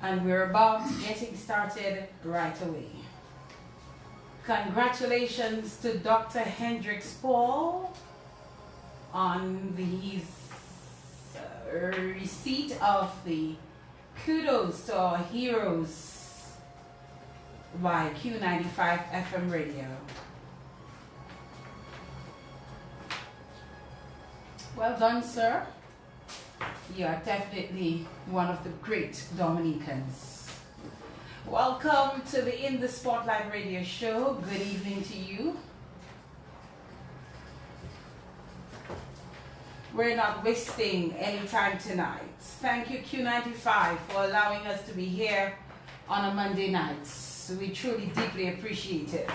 And we're about getting started right away. Congratulations to Dr. Hendricks Paul on his receipt of the Kudos to Our Heroes by Q95 FM Radio. Well done, sir. You are definitely one of the great Dominicans. Welcome to the In the Spotlight Radio Show. Good evening to you. We're not wasting any time tonight. Thank you, Q95, for allowing us to be here on a Monday night. We truly, deeply appreciate it.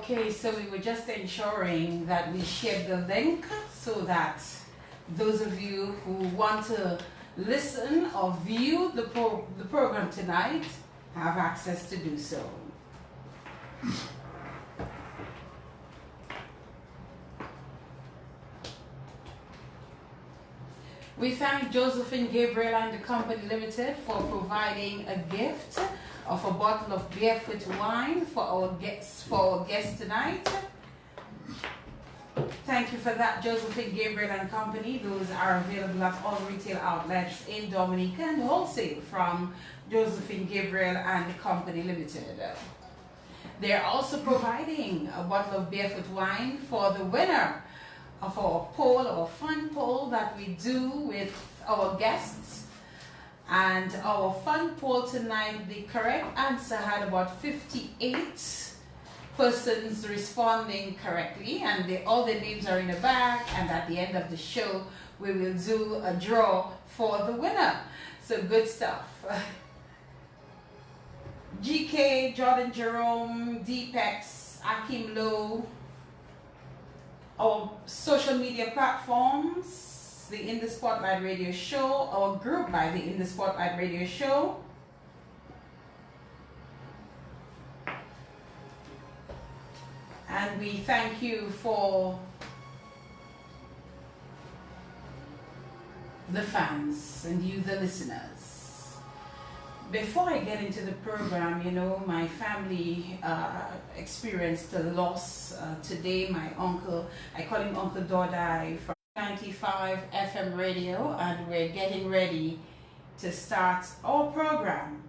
Okay, so we were just ensuring that we shared the link so that those of you who want to listen or view the program tonight have access to do so. We thank Josephine Gabriel and the Company Limited for providing a gift of a bottle of barefoot wine for our guests tonight. Thank you for that, Josephine Gabriel and Company. Those are available at all retail outlets in Dominica and wholesale from Josephine Gabriel and the Company Limited. They're also providing a bottle of barefoot wine for the winner of our poll, our fun poll that we do with our guests. And our fun poll tonight, the correct answer had about 58 persons responding correctly, and all their names are in a bag, and at the end of the show we will do a draw for the winner. So good stuff. GK, Jordan Jerome, Deepex, Akim Lowe, our social media platforms, the In the Spotlight Radio Show, our group by the In the Spotlight Radio Show. And we thank you for the fans and you, the listeners. Before I get into the program, you know, my family experienced a loss today. My uncle, I call him Uncle Dordai, from 95 FM radio, and we're getting ready to start our program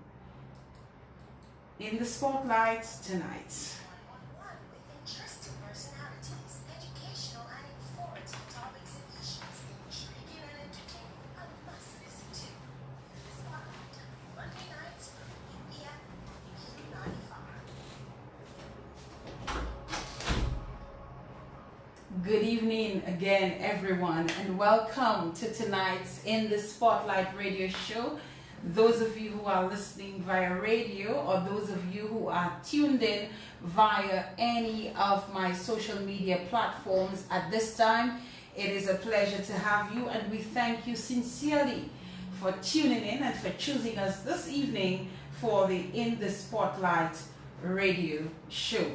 in the spotlight tonight. Good evening again, everyone, and welcome to tonight's In the Spotlight radio show. Those of you who are listening via radio, or those of you who are tuned in via any of my social media platforms at this time, it is a pleasure to have you, and we thank you sincerely for tuning in and for choosing us this evening for the In the Spotlight radio show.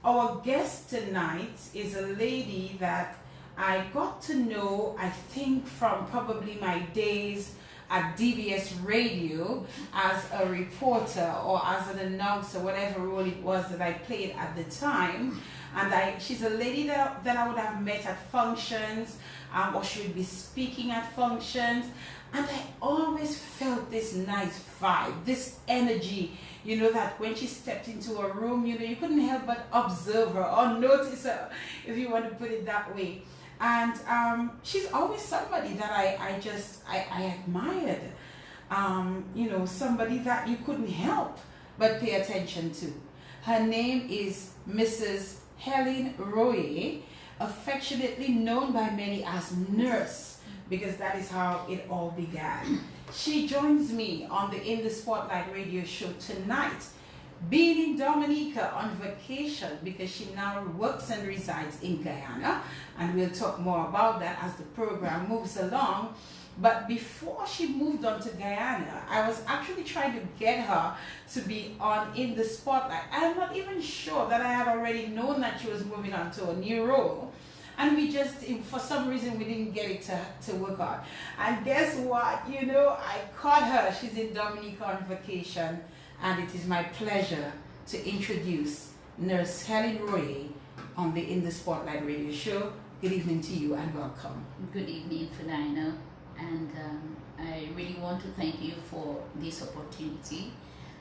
Our guest tonight is a lady that I got to know, I think, from probably my days at DBS Radio as a reporter or as an announcer, whatever role it was that I played at the time. And she's a lady that I would have met at functions, or she would be speaking at functions. And I always felt this nice vibe, this energy, you know, that when she stepped into a room, you know, you couldn't help but observe her or notice her, if you want to put it that way. And she's always somebody that I admired, you know, somebody that you couldn't help but pay attention to. Her name is Mrs. Helen Roye, affectionately known by many as Nurse, because that is how it all began. She joins me on the In the Spotlight radio show tonight, being in Dominica on vacation because she now works and resides in Guyana, and we'll talk more about that as the program moves along. But before she moved on to Guyana, I was actually trying to get her to be on In the Spotlight. I'm not even sure that I had already known that she was moving on to a new role. And we just, for some reason, we didn't get it to work out. And guess what? You know, I caught her. She's in Dominica on vacation. And it is my pleasure to introduce Nurse Helen Roye on the In the Spotlight radio show. Good evening to you and welcome. Good evening, Ferdina. And I really want to thank you for this opportunity.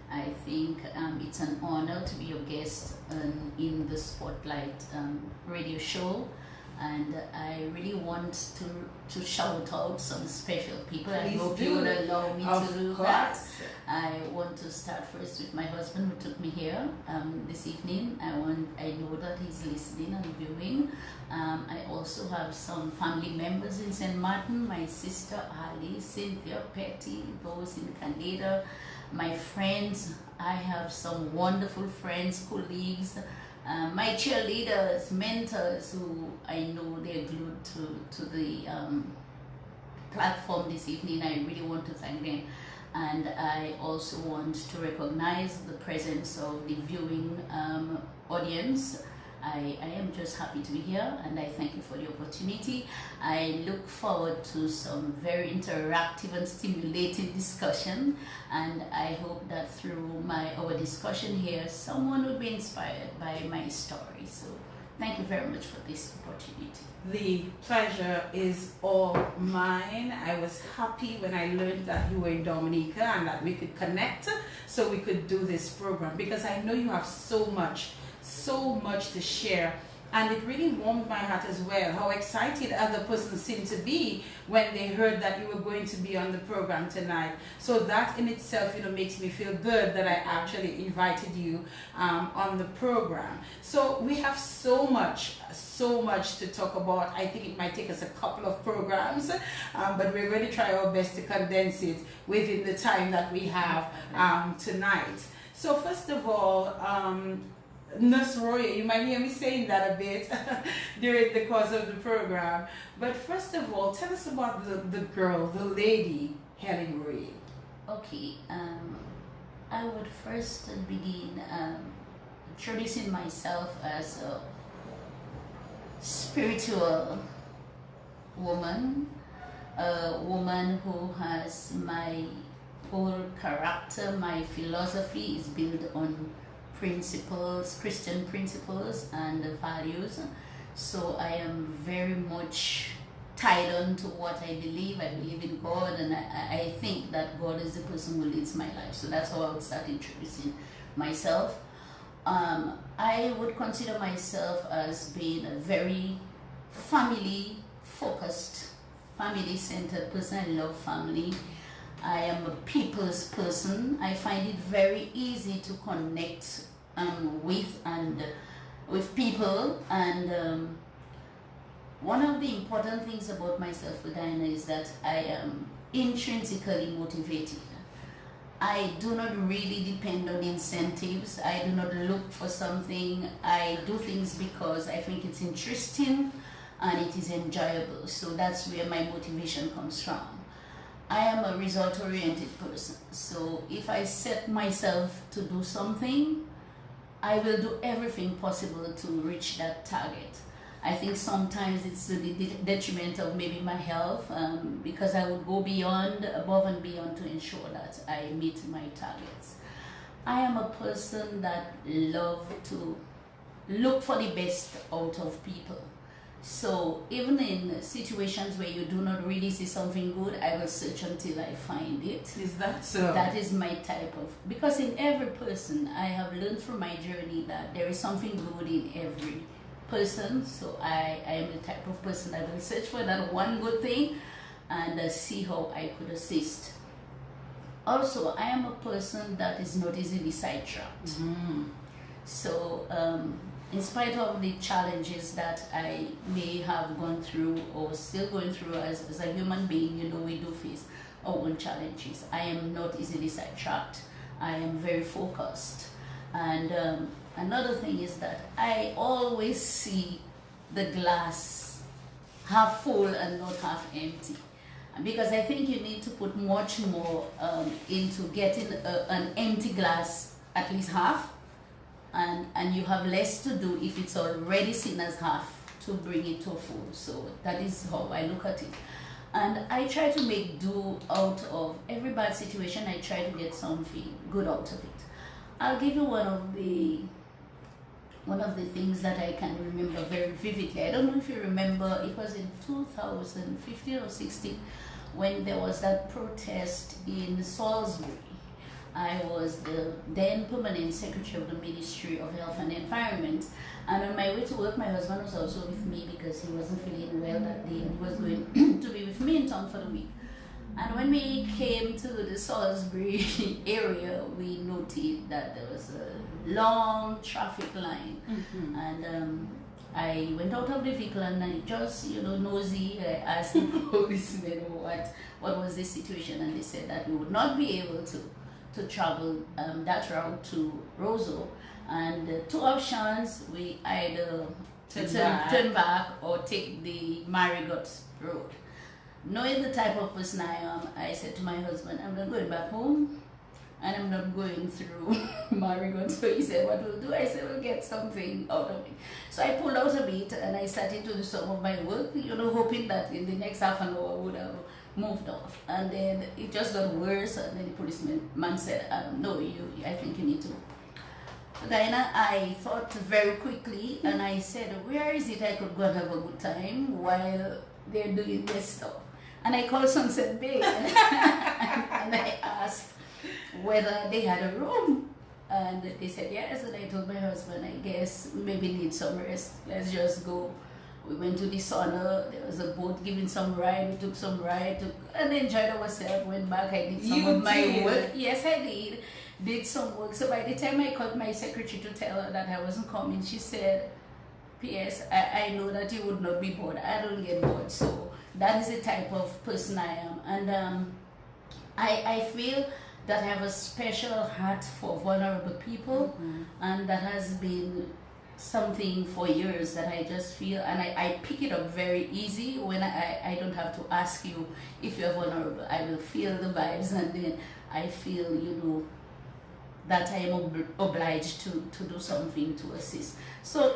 I think it's an honor to be your guest in the Spotlight radio show. And I really want to shout out some special people. Please I hope you would allow me to do that. I want to start first with my husband who took me here this evening. I know that he's listening and viewing. I also have some family members in St. Martin, my sister Ali, Cynthia, Petty, those in Canada, my friends. I have some wonderful friends, colleagues, my cheerleaders, mentors who I know they're glued to the platform this evening. I really want to thank them. And I also want to recognize the presence of the viewing audience. I am just happy to be here, and I thank you for the opportunity. I look forward to some very interactive and stimulating discussion, and I hope that through our discussion here, someone will be inspired by my story. So thank you very much for this opportunity. The pleasure is all mine. I was happy when I learned that you were in Dominica and that we could connect so we could do this program, because I know you have so much to share, and it really warmed my heart as well how excited other persons seemed to be when they heard that you were going to be on the program tonight. So that in itself, you know, makes me feel good that I actually invited you on the program. So we have so much to talk about. I think it might take us a couple of programs, but we're going to try our best to condense it within the time that we have tonight. So first of all, Nurse Roye, you might hear me saying that a bit during the course of the program. But first of all, tell us about the girl, the lady, Helen Roye. Okay, I would first begin introducing myself as a spiritual woman, a woman who has my whole character, my philosophy is built on principles, Christian principles and values. So I am very much tied on to what I believe. I believe in God, and I think that God is the person who leads my life. So that's how I would start introducing myself. I would consider myself as being a very family-focused, family-centered person. I love family. I am a people's person. I find it very easy to connect with people, and one of the important things about myself, Guyana, is that I am intrinsically motivated. I do not really depend on incentives. I do not look for something. I do things because I think it's interesting and it is enjoyable. So that's where my motivation comes from. I am a result-oriented person. So if I set myself to do something, I will do everything possible to reach that target. I think sometimes it's to the detriment of maybe my health, because I would go above and beyond to ensure that I meet my targets. I am a person that loves to look for the best out of people. So even in situations where you do not really see something good, I will search until I find it. Is that so? That is my type of, because in every person, I have learned from my journey that there is something good in every person. So I am the type of person that will search for that one good thing and see how I could assist. Also, I am a person that is not easily sidetracked. So in spite of the challenges that I may have gone through or still going through as a human being, you know, we do face our own challenges. I am not easily sidetracked. I am very focused. And another thing is that I always see the glass half full and not half empty. Because I think you need to put much more into getting an empty glass at least half, and you have less to do if it's already seen as half to bring it to full. So that is how I look at it. And I try to make do out of every bad situation. I try to get something good out of it. I'll give you one of the things that I can remember very vividly. I don't know if you remember, it was in 2015 or 16 when there was that protest in Salisbury. I was the then permanent secretary of the Ministry of Health and Environment, and on my way to work, my husband was also with me because he wasn't feeling well that day and he was going to be with me in town for the week. And when we came to the Salisbury area, we noted that there was a long traffic line. And I went out of the vehicle and I just, nosy, I asked the policemen what was the situation, and they said that we would not be able to travel that route to Roseau. And two options, we either turn back or take the Marigot Road. Knowing the type of person I am, I said to my husband, I'm not going back home and I'm not going through Marigot. So he said, what we'll do? I said, we'll get something out of it. So I pulled out a bit and I started to do some of my work, hoping that in the next half an hour I would have moved off. And then it just got worse, and then the policeman said, no, I think you need to. So Guyana, I thought very quickly and I said, where is it I could go and have a good time while they're doing this stuff? And I called Sunset Bay and I asked whether they had a room, and they said yes. And I told my husband, I guess we maybe need some rest, let's just go. We went to the sauna, there was a boat giving some ride, we took some ride, and enjoyed ourselves, went back, I did some of my work. Yes, I did some work. So by the time I called my secretary to tell her that I wasn't coming, she said, P.S., I know that you would not be bored. I don't get bored. So that is the type of person I am. And I feel that I have a special heart for vulnerable people, and that has been something for years that I just feel, and I pick it up very easy when I don't have to ask you if you're vulnerable. I will feel the vibes, and then I feel, that I am obliged to do something to assist. So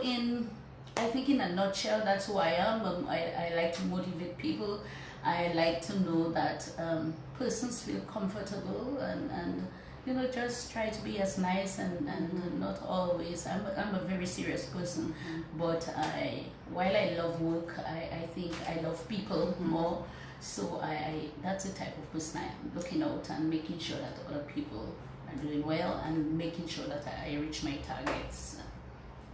I think in a nutshell, that's who I am. I like to motivate people. I like to know that persons feel comfortable and you know, just try to be as nice and not always. I'm a very serious person, but while I love work, I think I love people more. So that's the type of person I am, looking out and making sure that other people are doing well and making sure that I reach my targets.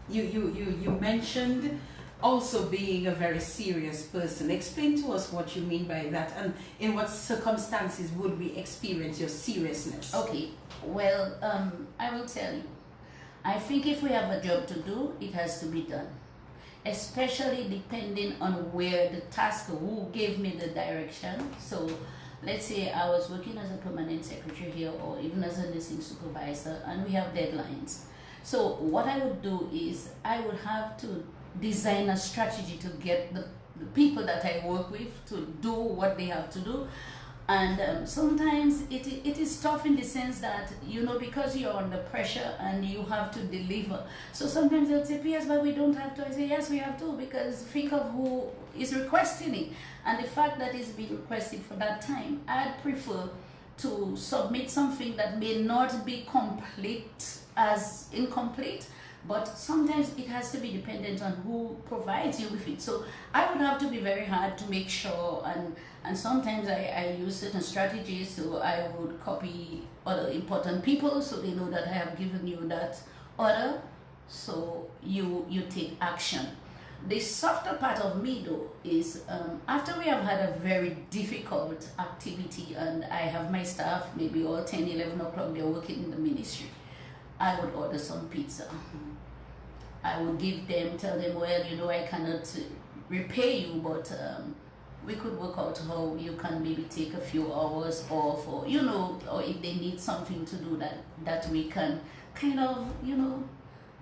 You mentioned also being a very serious person. Explain to us what you mean by that, and in what circumstances would we experience your seriousness? Okay, well, I will tell you. I think if we have a job to do, it has to be done. Especially depending on where the task, who gave me the direction. So let's say I was working as a permanent secretary here or even as a nursing supervisor, and we have deadlines. So what I would do is I would have to design a strategy to get the people that I work with to do what they have to do. And sometimes it is tough in the sense that, you know, because you're under pressure and you have to deliver. So sometimes they'll say, yes, but we don't have to. I say, yes, we have to, because think of who is requesting it. And the fact that it's been requested for that time, I'd prefer to submit something that may not be complete as incomplete, but sometimes it has to be dependent on who provides you with it. So I would have to be very hard to make sure, and sometimes I use certain strategies. So I would copy other important people so they know that I have given you that order, so you take action. The softer part of me though is after we have had a very difficult activity and I have my staff maybe all 10, 11 o'clock, they're working in the ministry, I would order some pizza. I would give them, tell them, well, you know, I cannot repay you, but we could work out how you can maybe take a few hours off, or, you know, or if they need something to do that we can kind of, you know,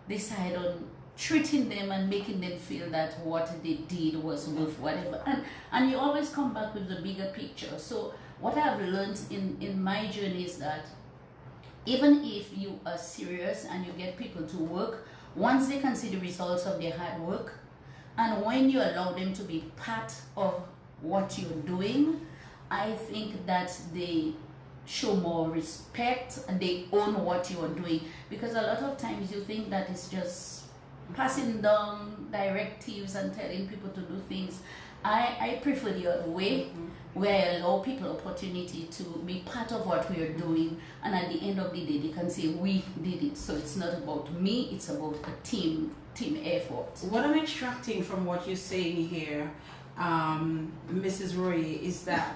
decide on treating them and making them feel that what they did was worth whatever. And you always come back with the bigger picture. So what I've learned in my journey is that even if you are serious and you get people to work, once they can see the results of their hard work, and when you allow them to be part of what you're doing, I think that they show more respect and they own what you are doing. Because a lot of times you think that it's just passing down directives and telling people to do things. I prefer the other way, where I allow people opportunity to be part of what we are doing, and at the end of the day they can say we did it. So it's not about me, it's about a team effort. What I'm extracting from what you're saying here, Mrs. Roy, is that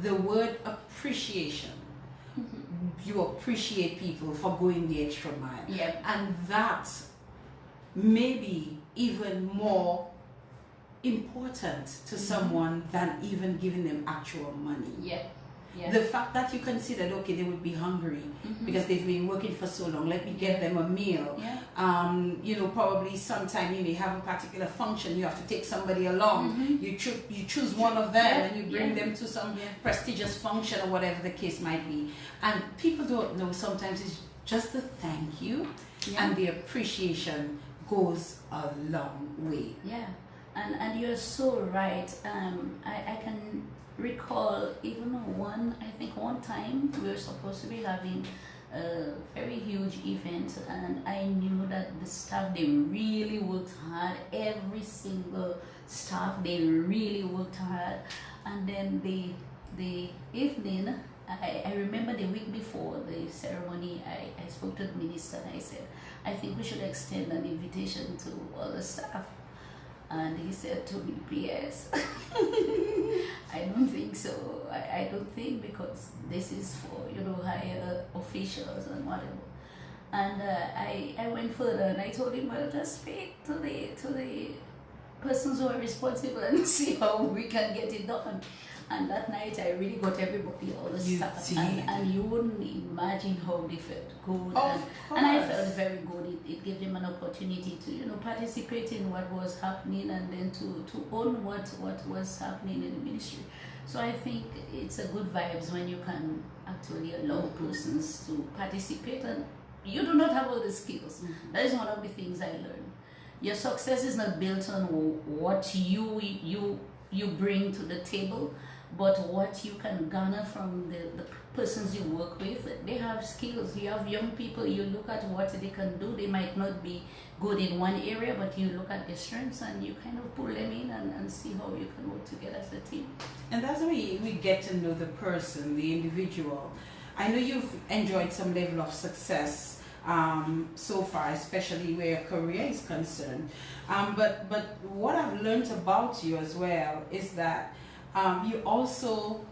the word appreciation, you appreciate people for going the extra mile. Yep. And that may be even more important to someone than even giving them actual money. Yeah. Yeah. The fact that you considered, okay, they would be hungry because they've been working for so long, let me get them a meal. Yeah. You know, probably sometime you may have a particular function, you have to take somebody along. You choose one of them and you bring them to some prestigious function or whatever the case might be. And people don't know, sometimes it's just the thank you and the appreciation goes a long way. Yeah. And you're so right. I can recall even one time we were supposed to be having a very huge event, and I knew that the staff, they really worked hard. Every single staff, they really worked hard. And then the evening, I remember the week before the ceremony, I spoke to the minister and I said, I think we should extend an invitation to all the staff. And he said to me, yes. I don't think so. I don't think, because this is for, you know, higher officials and whatever. And I went further and I told him, well, just speak to the persons who are responsible and see how we can get it done. And that night I really got everybody, all the staff, and you wouldn't imagine how they felt good. And I felt very good. It gave them an opportunity to, you know, participate in what was happening, and then to own what was happening in the ministry. So I think it's a good vibes when you can actually allow persons to participate, and you do not have all the skills. That is one of the things I learned. Your success is not built on what you bring to the table, but what you can garner from the persons you work with, they have skills. You have young people, you look at what they can do. They might not be good in one area, but you look at their strengths and you kind of pull them in and see how you can work together as a team. And that's how we get to know the person, the individual. I know you've enjoyed some level of success so far, especially where your career is concerned. But what I've learned about you as well is that you also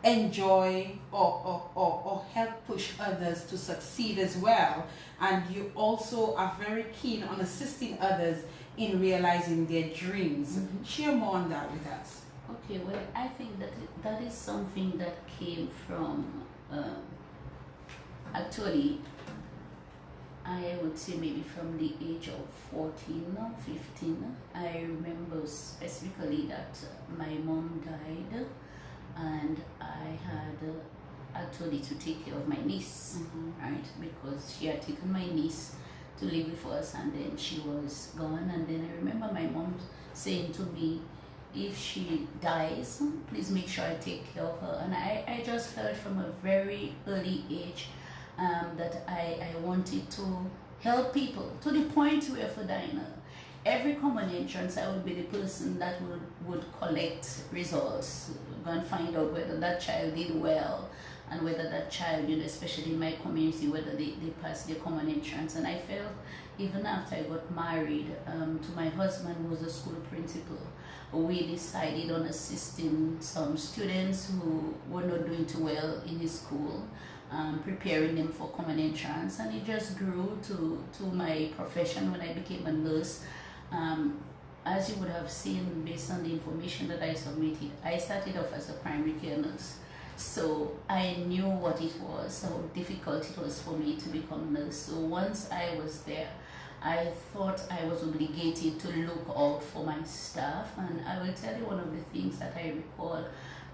enjoy or help push others to succeed as well, and you also are very keen on assisting others in realizing their dreams. Share more on that with us. Okay, well, I think that is something that came from actually, I would say maybe from the age of 14 or 15. I remember specifically that my mom died, and I had actually to take care of my niece, right? Because she had taken my niece to live with us, and then she was gone. And then I remember my mom saying to me, if she dies, please make sure I take care of her. And I just felt from a very early age that I wanted to help people, to the point where for Ferdina, every common entrance I would be the person that would collect results, go and find out whether that child did well, and whether that child, especially in my community, whether they passed their common entrance. And I felt, even after I got married to my husband, who was a school principal, we decided on assisting some students who were not doing too well in his school, preparing them for common entrance, and it just grew to my profession when I became a nurse. As you would have seen based on the information that I submitted, I started off as a primary care nurse. So I knew what it was, how difficult it was for me to become a nurse. So once I was there, I thought I was obligated to look out for my staff. And I will tell you one of the things that I recall,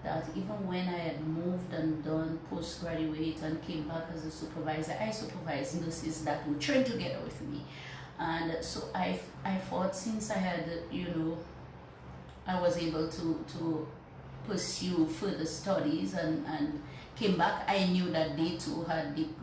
that even when I had moved and done postgraduate and came back as a supervisor, I supervised nurses that would train together with me. And so I thought, since I had, I was able to pursue further studies and came back, I knew that they too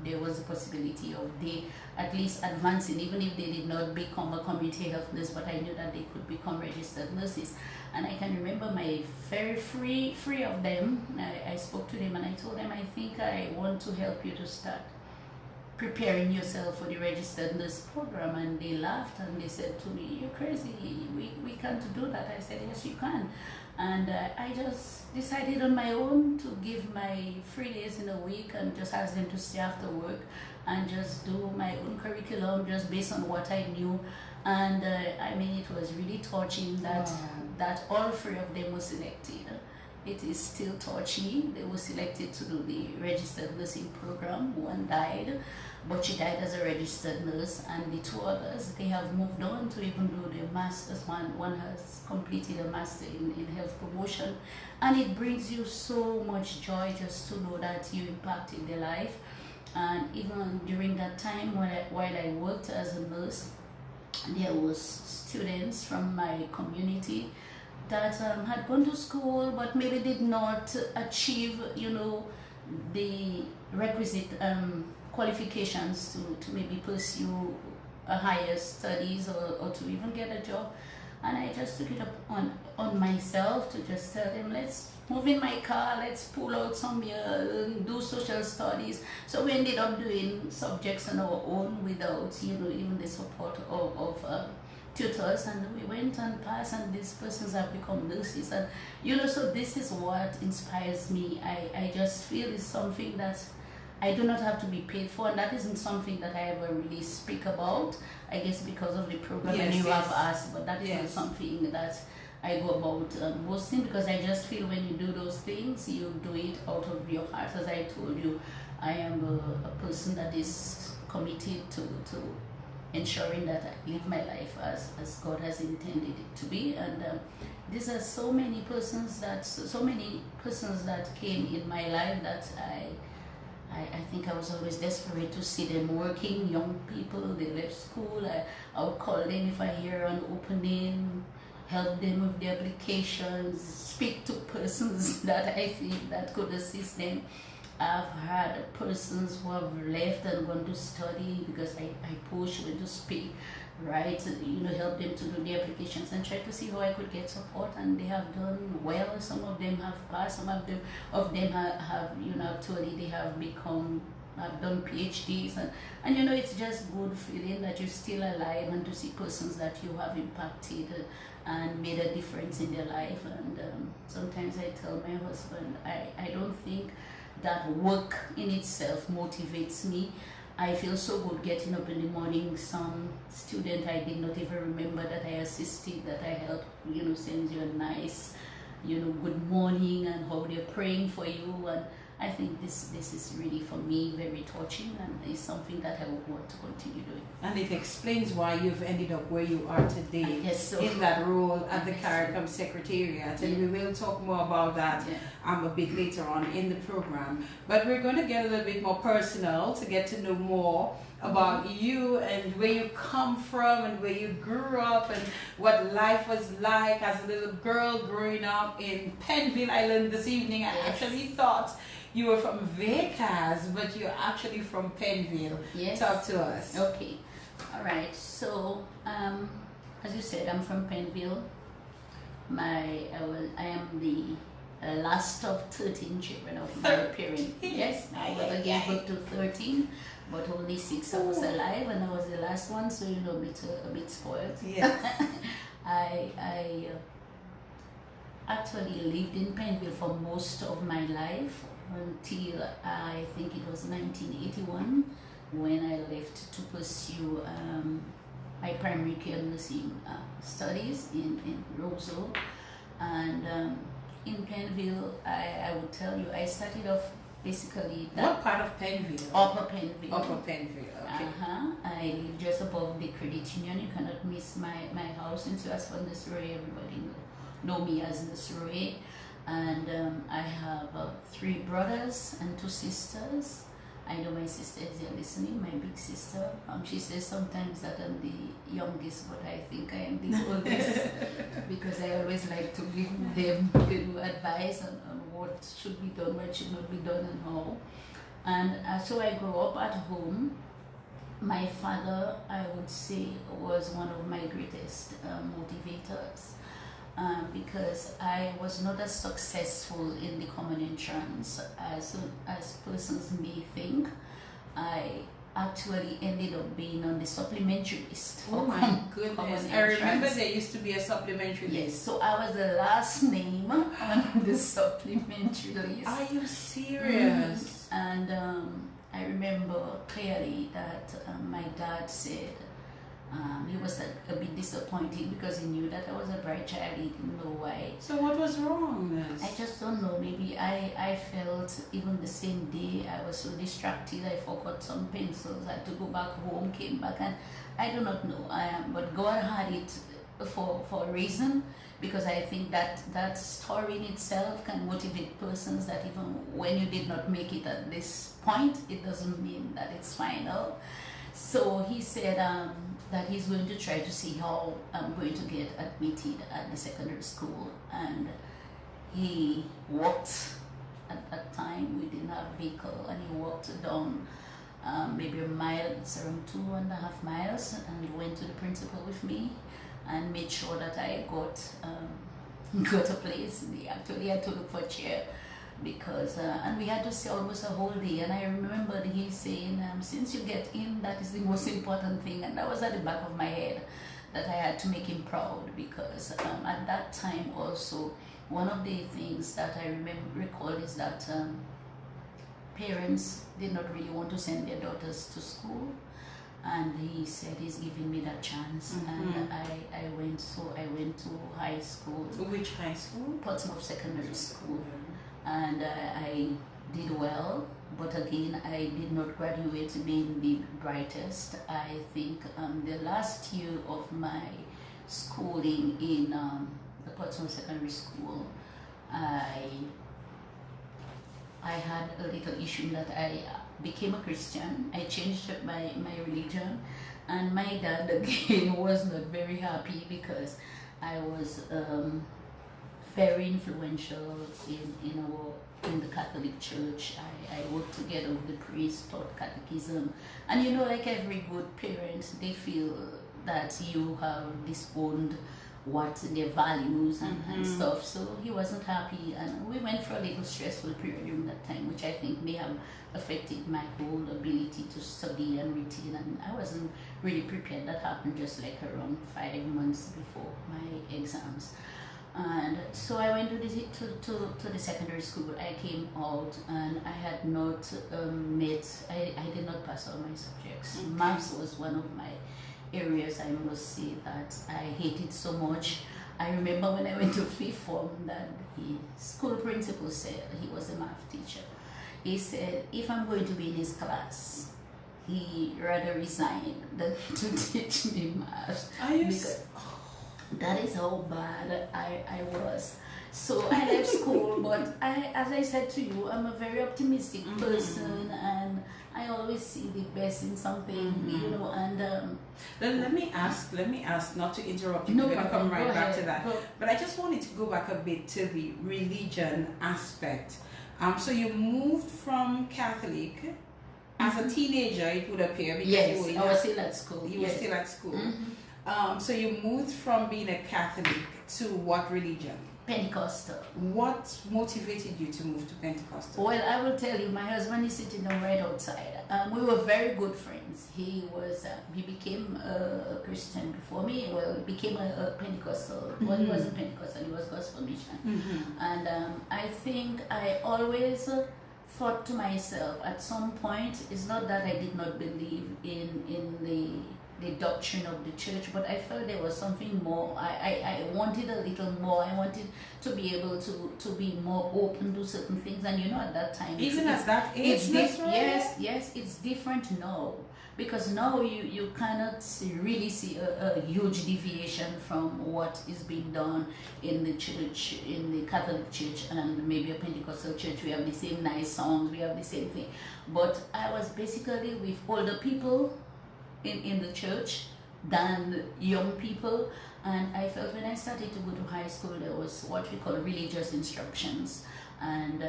there was a possibility of they at least advancing, even if they did not become a community health nurse, but I knew that they could become registered nurses. And I can remember my very three of them, I spoke to them and I told them, I think I want to help you to start preparing yourself for the registered nurse program. And they laughed and they said to me, you're crazy, we can't do that. I said, yes, you can. And I just decided on my own to give my 3 days in a week and just ask them to stay after work and just do my own curriculum just based on what I knew. And I mean, it was really touching that that all 3 of them were selected. It is still touchy. They were selected to do the registered nursing program. One died, but she died as a registered nurse, and the 2 others, they have moved on to even do their masters. One has completed a master in health promotion, and it brings you so much joy just to know that you impacted their life. And even during that time while I worked as a nurse, there was students from my community that had gone to school but maybe did not achieve, the requisite qualifications to maybe pursue a higher studies or to even get a job. And I just took it up on myself to just tell them, let's move in my car, let's pull out somewhere, do social studies. So we ended up doing subjects on our own without, even the support of tutors, and we went and passed, and these persons have become nurses. And so this is what inspires me. I just feel it's something that I do not have to be paid for, and that isn't something that I ever really speak about, I guess because of the program and you have asked, but that is not something that I go about boasting, because I just feel when you do those things, you do it out of your heart. As I told you, I am a person that is committed to ensuring that I live my life as God has intended it to be. And these are so many persons that came in my life that I think I was always desperate to see them working. Young people, they left school, I would call them if I hear an opening, help them with the applications, speak to persons that I think that could assist them. I've had persons who have left and gone to study because I push them to speak, right? Help them to do the applications and try to see how I could get support, and they have done well. Some of them have passed, some of them have actually they have done PhDs, and it's just good feeling that you're still alive and to see persons that you have impacted and made a difference in their life. And sometimes I tell my husband, I don't think that work in itself motivates me. I feel so good getting up in the morning. Some student I did not even remember that I assisted, that I helped, sends you a nice, good morning and how they're praying for you. And I think this is really, for me, very touching, and is something that I would want to continue doing. And it explains why you've ended up where you are today, in that role at the Caricom Secretariat. And we will talk more about that a bit later on in the program. But we're going to get a little bit more personal to get to know more about you and where you come from and where you grew up and what life was like as a little girl growing up in Penville Island this evening. I actually thought you were from Vegas, but you're actually from Penville. Yes. Talk to us. Okay. All right. So, as you said, I'm from Penville. I am the last of 13 children of my parents. Yes, my mother gave birth to 13, but only 6 of us alive, and I was the last one, so a bit spoiled. Yes. I actually lived in Penville for most of my life until I think it was 1981 when I left to pursue my primary care nursing studies in Roseau. And in Penville, I would tell you, I started off basically... What part of Penville? Upper Penville. Upper Penville, okay. I live just above the credit union. You cannot miss my house. Since you asked for Nursery, everybody know me as Nursery. And I have 3 brothers and 2 sisters. I know my sister is here listening, my big sister. She says sometimes that I'm the youngest, but I think I am the oldest because I always like to give them advice on what should be done, what should not be done, and how. And so I grew up at home. My father, I would say, was one of my greatest motivators. Because I was not as successful in the common entrance as persons may think. I actually ended up being on the supplementary list. Oh my goodness. I remember there used to be a supplementary list. Yes, so I was the last name on the supplementary list. Are you serious? And I remember clearly that my dad said, he was a bit disappointed because he knew that I was a bright child. He didn't know why. So what was wrong with this? I just don't know. Maybe I felt even the same day I was so distracted. I forgot some pencils. I had to go back home, came back, and I do not know. But God had it for a reason, because I think that story in itself can motivate persons that even when you did not make it at this point, it doesn't mean that it's final. So he said that he's going to try to see how I'm going to get admitted at the secondary school. And he walked, at that time we didn't have a vehicle, and he walked down maybe a mile, it's around 2.5 miles, and went to the principal with me and made sure that I got a place. He actually had to look for a chair, because and we had to stay almost a whole day. And I remember he saying, since you get in, that is the most important thing. And that was at the back of my head, that I had to make him proud, because at that time also, one of the things that I recall is that parents did not really want to send their daughters to school, and he said he's giving me that chance. And I went to high school. Which high school? Portsmouth Secondary School. And I did well, but again, I did not graduate being the brightest. I think the last year of my schooling in the Portsmouth Secondary School, I had a little issue that I became a Christian. I changed my religion, and my dad again was not very happy, because I was very influential in the Catholic Church. I worked together with the priest, taught catechism, and like every good parent, they feel that you have disowned what their values and stuff. So he wasn't happy, and we went for a little stressful period during that time, which I think may have affected my whole ability to study and retain, and I wasn't really prepared. That happened just like around 5 months before my exams. And so I went to the secondary school. I came out and I had not I did not pass all my subjects. Okay. Maths was one of my areas, I must say, that I hated so much. I remember when I went to fifth form that the school principal said, he was a math teacher, he said, if I'm going to be in his class, he rather resign than to teach me math. That is how bad I was. So I left school, but as I said to you, I'm a very optimistic person, and I always see the best in something, and then let me ask, not to interrupt you, we're going to come right back to that. But I just wanted to go back a bit to the religion aspect. So you moved from Catholic as a teenager, it would appear, because I was still at school. You were still at school. So you moved from being a Catholic to what religion? Pentecostal. What motivated you to move to Pentecostal? Well, I will tell you, my husband is sitting right outside. We were very good friends. He became a Christian before me. Well, became a Pentecostal. Well, he wasn't Pentecostal, he was Gospel Mission. And I think I always thought to myself, at some point, it's not that I did not believe in the doctrine of the church, but I felt there was something more. I wanted a little more. I wanted to be able to be more open to certain things, and at that time, even at that age, yes, it's different now, because now you cannot really see a huge deviation from what is being done in the church, in the Catholic Church, and maybe a Pentecostal church. We have the same nice songs, we have the same thing, but I was basically with older people in the church than young people, and I felt when I started to go to high school, there was what we call religious instructions, and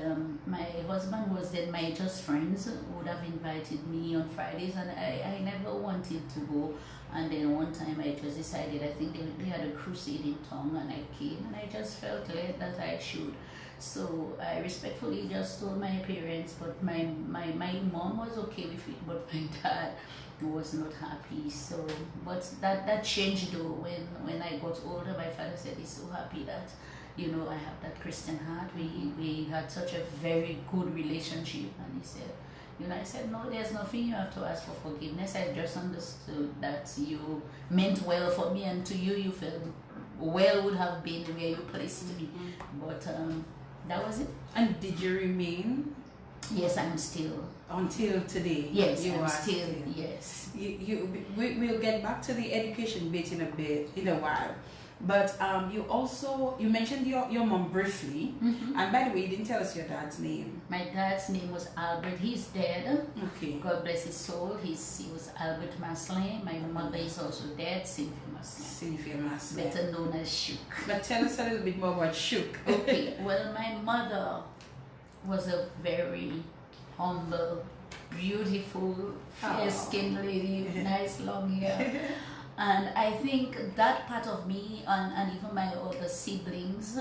my husband was then my just friends would have invited me on Fridays, and I never wanted to go, and then one time I just decided, I think they had a crusade in town, and I came, and I just felt led that I should. So I respectfully just told my parents, but my mom was okay with it, but my dad was not happy. So, but that changed though when I got older. My father said he's so happy that I have that Christian heart. We had such a very good relationship, and he said, I said, no, there's nothing you have to ask for forgiveness. I just understood that you meant well for me, and to you felt well would have been where you placed me. But that was it. And did you remain? Yes, I'm still. Until today? Yes, I'm still. Yes. We'll get back to the education bit in a while. But you mentioned your mom briefly. And by the way, you didn't tell us your dad's name. My dad's name was Albert. He's dead. Okay. God bless his soul. He was Albert Maslin. My mother is also dead, Cynthia Maslin. Cynthia Maslin. Better known as Shook. But tell us a little bit more about Shook. Okay. Well, my mother was a very humble, beautiful, fair-skinned lady, nice long hair. And I think that part of me and even my other siblings,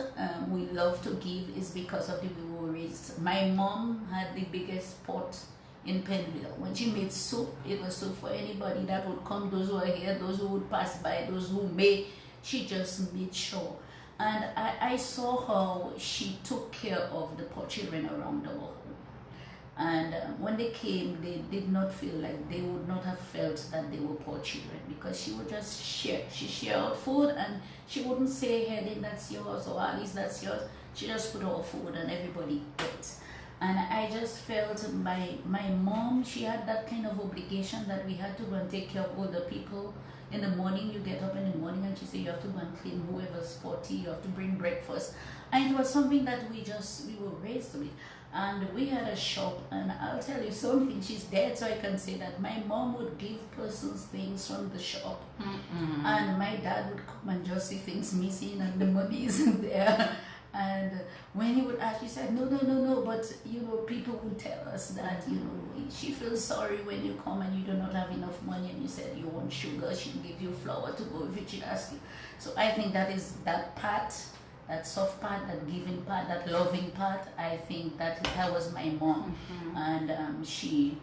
we love to give is because of the way we were raised. My mom had the biggest pot in Penville. When she made soup, it was soup for anybody that would come, those who were here, those who would pass by, those who may. She just made sure. And I saw how she took care of the poor children around the world. And when they came, they did not feel like, they would not have felt that they were poor children, because she would just share. She shared out food, and she wouldn't say, Helen, that's yours, or Alice, that's yours. She just put out food and everybody ate. And I just felt my mom, she had that kind of obligation that we had to go and take care of older people. In the morning, you get up in the morning and she said you have to go and clean whoever's potty, you have to bring breakfast. And it was something that we were raised with. And we had a shop, and I'll tell you something, she's dead, so I can say that my mom would give persons things from the shop. And my dad would come and just see things missing and the money isn't there. And when he would ask, she said, no, but people would tell us that, she feels sorry when you come and you do not have enough money and you said you want sugar, she'll give you flour to go with it, she'll ask you. So I think that is that part, that soft part, that giving part, that loving part. I think that was my mom. And she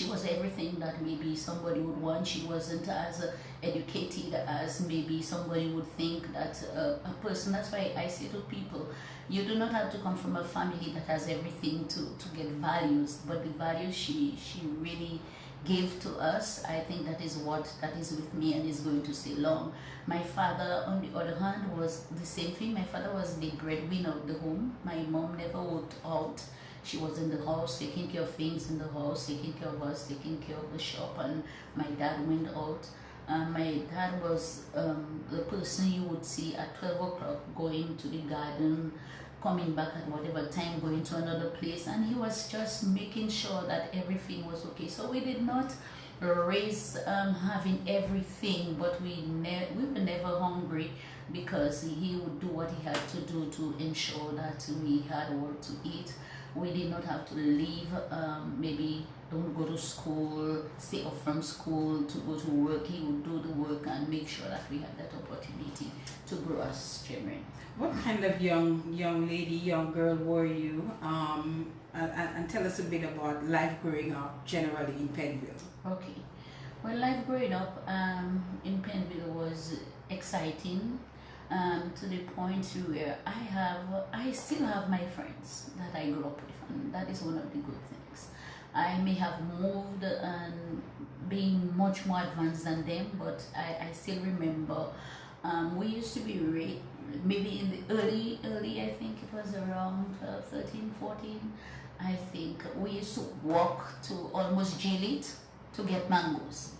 was everything that maybe somebody would want. She wasn't as educated as maybe somebody would think that a person. That's why I say to people, you do not have to come from a family that has everything to get values, but the values she really gave to us, I think that is with me and is going to stay long. My father, on the other hand, was the same thing. My father was the breadwinner of the home. My mom never worked out. She was in the house, taking care of things in the house, taking care of us, taking care of the shop, and my dad went out. My dad was the person you would see at 12 o'clock going to the garden, coming back at whatever time, going to another place, and he was just making sure that everything was okay. So we did not raise having everything, but we were never hungry, because he would do what he had to do to ensure that we had what to eat. We did not have to leave, maybe don't go to school, stay off from school to go to work. He would do the work and make sure that we had that opportunity to grow as children. What kind of young lady, young girl were you? And tell us a bit about life growing up generally in Penville. Okay. Well, life growing up in Penville was exciting. To the point where I still have my friends that I grew up with, and that is one of the good things. I may have moved and being much more advanced than them, but I still remember we used to be maybe in the early, I think it was around 13, 14, I think we used to walk to almost jail it to get mangoes.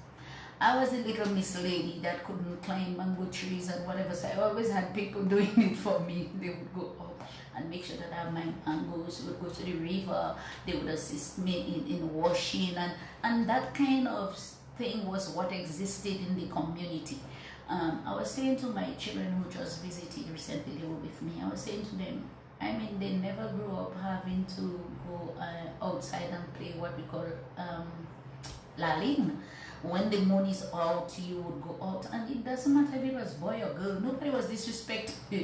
I was a little Miss Lady that couldn't climb mango trees and whatever, so I always had people doing it for me. They would go up and make sure that I have my mangoes. We would go to the river. They would assist me in washing, and that kind of thing was what existed in the community. I was saying to my children who just visited recently, they were with me, I was saying to them, I mean, they never grew up having to go outside and play what we call laling. When the moon is out, you would go out, and it doesn't matter if it was boy or girl. Nobody was disrespectful,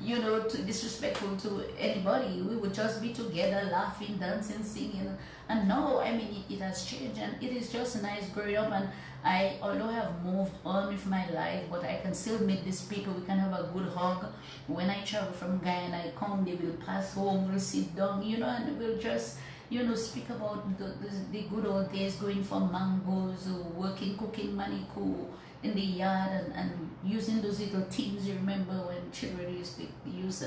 disrespectful to anybody. We would just be together, laughing, dancing, singing. And now, I mean, it has changed, and it is just nice growing up. And although I have moved on with my life, but I can still meet these people. We can have a good hug. When I travel from Guyana, I come, they will pass home, we'll sit down, and we'll just speak about the good old days, going for mangoes, working, cooking maniku in the yard, and using those little tins. You remember when children used to use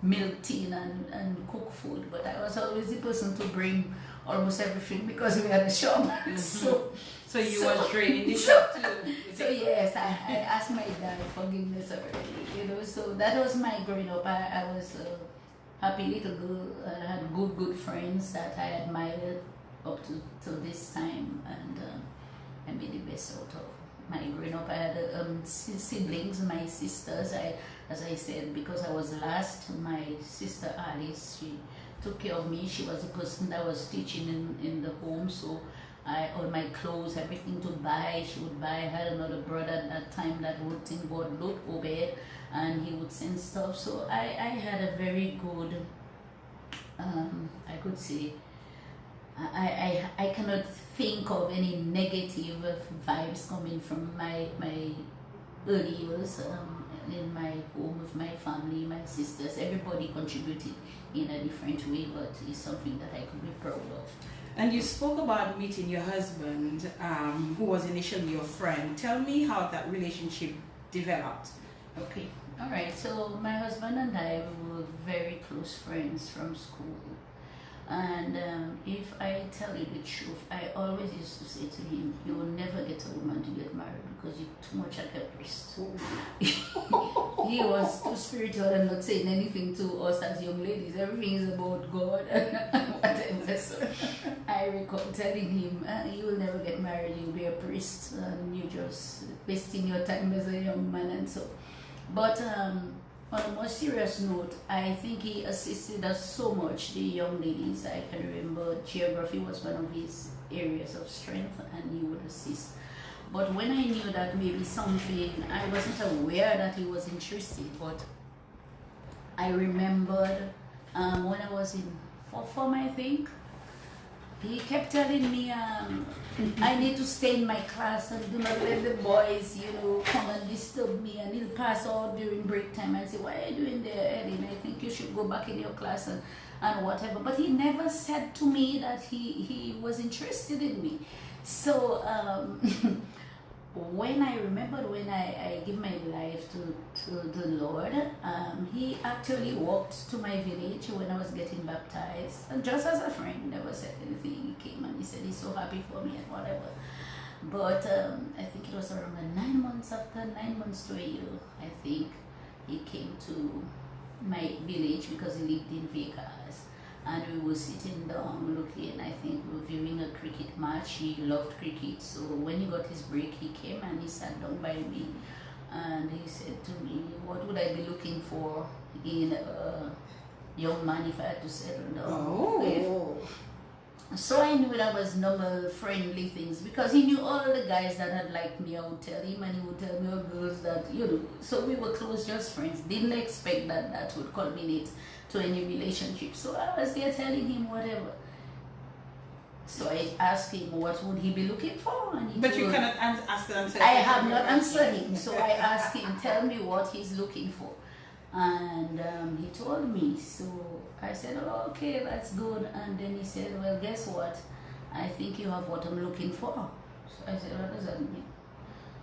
milk tin and cook food, but I was always the person to bring almost everything because we had a shop. So you were training the shop too? So yes, I asked my dad forgiveness already, so that was my growing up. I was happy little girl. I had good friends that I admired up to this time, and I made the best out of my growing up. I had siblings, my sisters. As I said, because I was last, my sister Alice, she took care of me. She was the person that was teaching in the home, so all my clothes, everything to buy, she would buy. I had another brother at that time that worked in Guadeloupe, Obed, and he would send stuff. So I had a very good, I could say, I cannot think of any negative vibes coming from my early years in my home with my family, my sisters. Everybody contributed in a different way, but it's something that I could be proud of. And you spoke about meeting your husband, who was initially your friend. Tell me how that relationship developed. Okay, all right. So my husband and I were very close friends from school. And if I tell you the truth, I always used to say to him, you will never get a woman to get married because you're too much like a priest. He was too spiritual and not saying anything to us as young ladies. Everything is about God and whatever. So I recall telling him, you will never get married, you'll be a priest and you're just wasting your time as a young man and so. But on a more serious note, I think he assisted us so much, the young ladies. I can remember geography was one of his areas of strength and he would assist. But when I knew that maybe something, I wasn't aware that he was interested, but I remembered when I was in fourth form, I think, he kept telling me, I need to stay in my class and do not let the boys, come and disturb me. And he'll pass out during break time and say, what are you doing there, Helen? I think you should go back in your class and whatever. But he never said to me that he was interested in me. So when I remembered when I gave my life to the Lord, he actually walked to my village when I was getting baptized, and just as a friend, never said anything. He came and he said he's so happy for me and whatever. But I think it was around 9 months after, 9 months to a year, I think, he came to my village because he lived in Vegas. And we were sitting down looking, I think we were viewing a cricket match. He loved cricket, so when he got his break, he came and he sat down by me. And he said to me, what would I be looking for in a young man if I had to settle down with? So I knew that was normal, friendly things, because he knew all the guys that had liked me. I would tell him, and he would tell me all girls that, so we were close, just friends. Didn't expect that that would culminate to any relationship. So I was there telling him whatever. So I asked him what would he be looking for, and he But told, you cannot ask the answer. I have not answered him. So I asked him, tell me what he's looking for. And he told me. So I said, oh, okay, that's good. And then he said, well, guess what? I think you have what I'm looking for. So I said, what does that mean?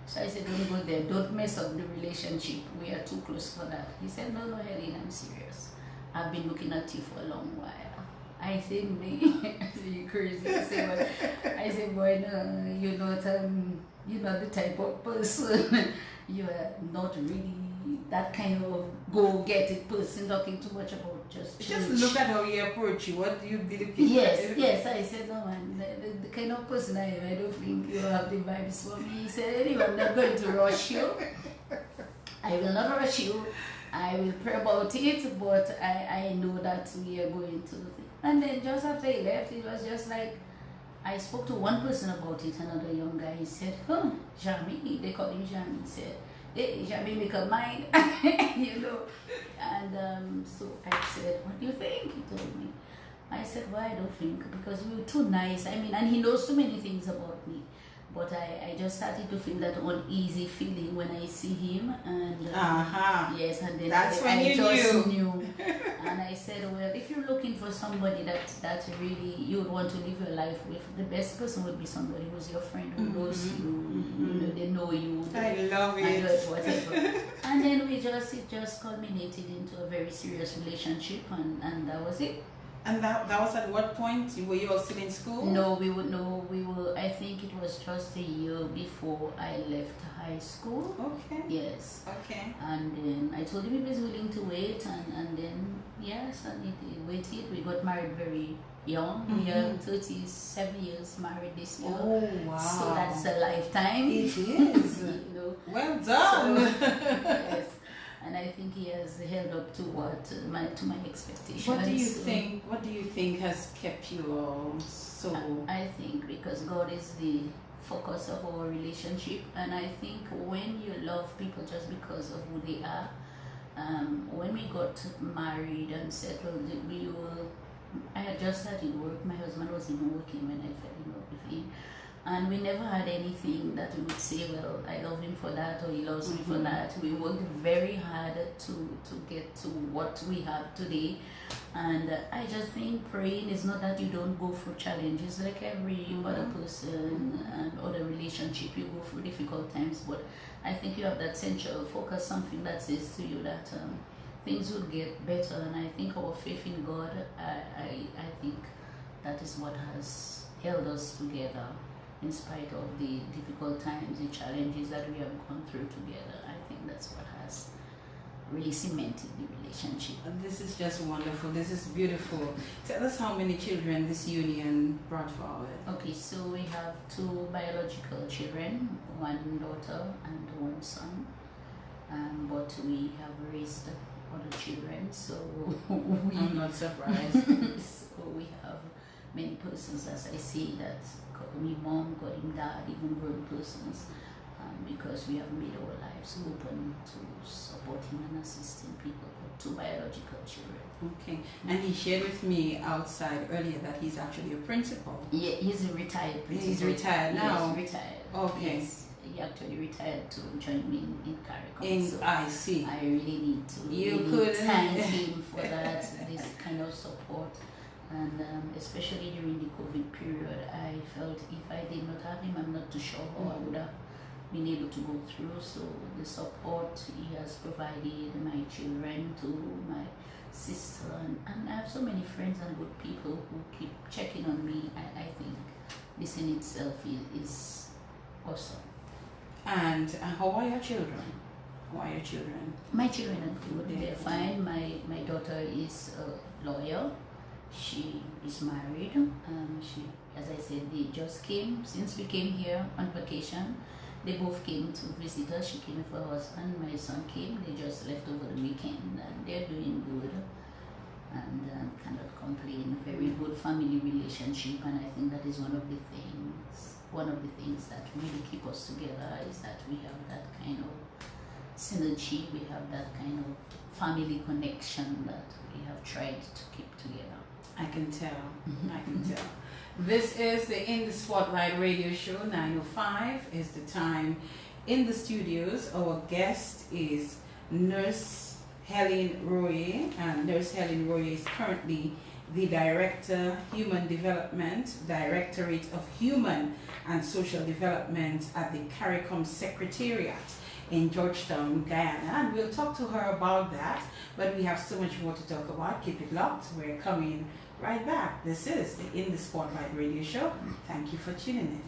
So I said, don't go there. Don't mess up the relationship. We are too close for that. He said, no, Helen, I'm serious. I've been looking at you for a long while. I said, me. I said, you crazy. I said, boy, no, you're not the type of person. You are not really that kind of go-get-it person talking too much about just church. Just look at how you approach you. What do you be looking for? Yes. I said, no, man, the kind of person I am, I don't think you have the vibes for me. He said, anyway, I'm not going to rush you. I will not rush you. I will pray about it, but I know that we are going to. And then just after he left, it was just like, I spoke to one person about it, another young guy. He said, Jamie, they call him Jamie. He said, hey, Jamie, make up mind, And so I said, what do you think? He told me. I said, well, I don't think, because we were too nice. I mean, and he knows so many things about me. But I just started to feel that uneasy feeling when I see him, and yes, and then that's when I just knew. And I said, well, if you're looking for somebody that really you would want to live your life with, the best person would be somebody who's your friend, who knows you, they know you. I love it. Whatever. And then it just culminated into a very serious relationship, and that was it. And that was at what point? Were you all still in school? No, we were, I think it was just a year before I left high school. Okay. Yes. Okay. And then I told him he was willing to wait, and then, yes, and he waited. We got married very young. We are 37 years married this year. Oh, wow. So that's a lifetime. It is. Well done. So, yes. And I think he has held up to my expectations. What do you think has kept you so? I think because God is the focus of our relationship, and I think when you love people just because of who they are, when we got married and settled, I had just started work. My husband wasn't even working when I fell in love with him. And we never had anything that we would say, well, I love him for that, or he loves me for that. We worked very hard to get to what we have today. And I just think praying is not that you don't go through challenges like every other person and other relationship. You go through difficult times, but I think you have that central focus, something that says to you that things would get better. And I think our faith in God, I think that is what has held us together in spite of the difficult times, the challenges that we have gone through together. I think that's what has really cemented the relationship. This is just wonderful. This is beautiful. Tell us how many children this union brought forward. Okay, so we have 2 biological children, 1 daughter and 1 son. But we have raised other children, so I'm not surprised. so we have many persons, as I say, that call me mom, call him dad, even grown persons, because we have made our lives open to supporting and assisting people. 2 biological children. Okay, and he shared with me outside earlier that he's actually a principal. Yeah, he's a retired principal. He's retired now. Yes, retired. Okay. Yes, he actually retired to join me in Caricom. So I see. I really need to thank him for that, this kind of support. And especially during the COVID period, I felt if I did not have him, I'm not too sure how I would have been able to go through. So the support he has provided my children, to my sister, and I have so many friends and good people who keep checking on me. I think this in itself is awesome. And how are your children? How are your children? My children are good. They're fine. My daughter is a lawyer. She is married. She, as I said, they just came since we came here on vacation. They both came to visit us. She came with her husband. My son came. They just left over the weekend, and they're doing good. And cannot complain. Very good family relationship, and I think that is one of the things that really keep us together, is that we have that kind of synergy. We have that kind of family connection that we have tried to keep together. I can tell. I can tell. This is the In the Spotlight radio show. 9:05 is the time in the studios. Our guest is Nurse Helen Royer, and Nurse Helen Royer is currently the Director, Human Development, Directorate of Human and Social Development at the Caricom Secretariat in Georgetown, Guyana. And we'll talk to her about that, but we have so much more to talk about. Keep it locked. We're coming right back. This is the In the Spotlight radio show. Thank you for tuning in.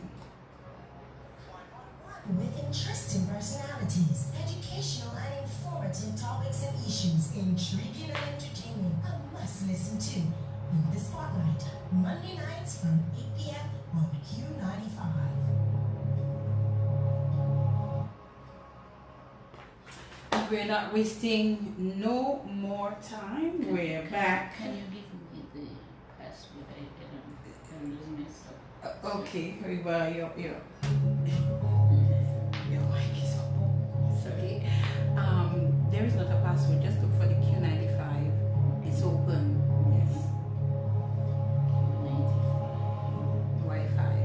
With interesting personalities, educational and informative topics and issues, intriguing and entertaining, a must listen to. In the Spotlight, Monday nights from 8 p.m. on Q95. We're not wasting no more time. We're back. Can you give me the password? I'm losing myself. Okay, well, your mic is up. Sorry. There is not a password. Just look for the Q95. It's open. Yes. Wi-Fi.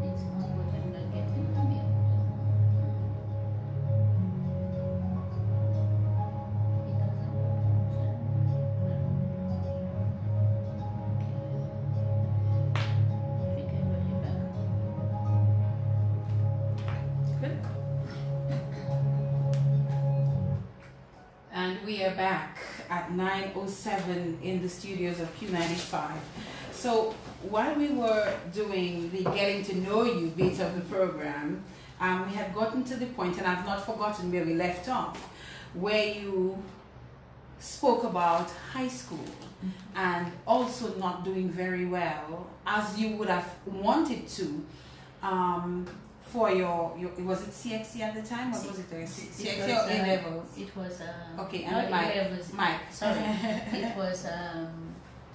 It's on, but I'm not getting the mail. It doesn't I think I got it back. Good. And we are back at 9:07 in the studios of Q95. So while we were doing the getting to know you bit of the program, we had gotten to the point, and I've not forgotten where we left off, where you spoke about high school and also not doing very well as you would have wanted to for your was it CXC at the time, or was it CXC or A levels? It was Okay, not and Mike. A-levels. Mike. Sorry, it was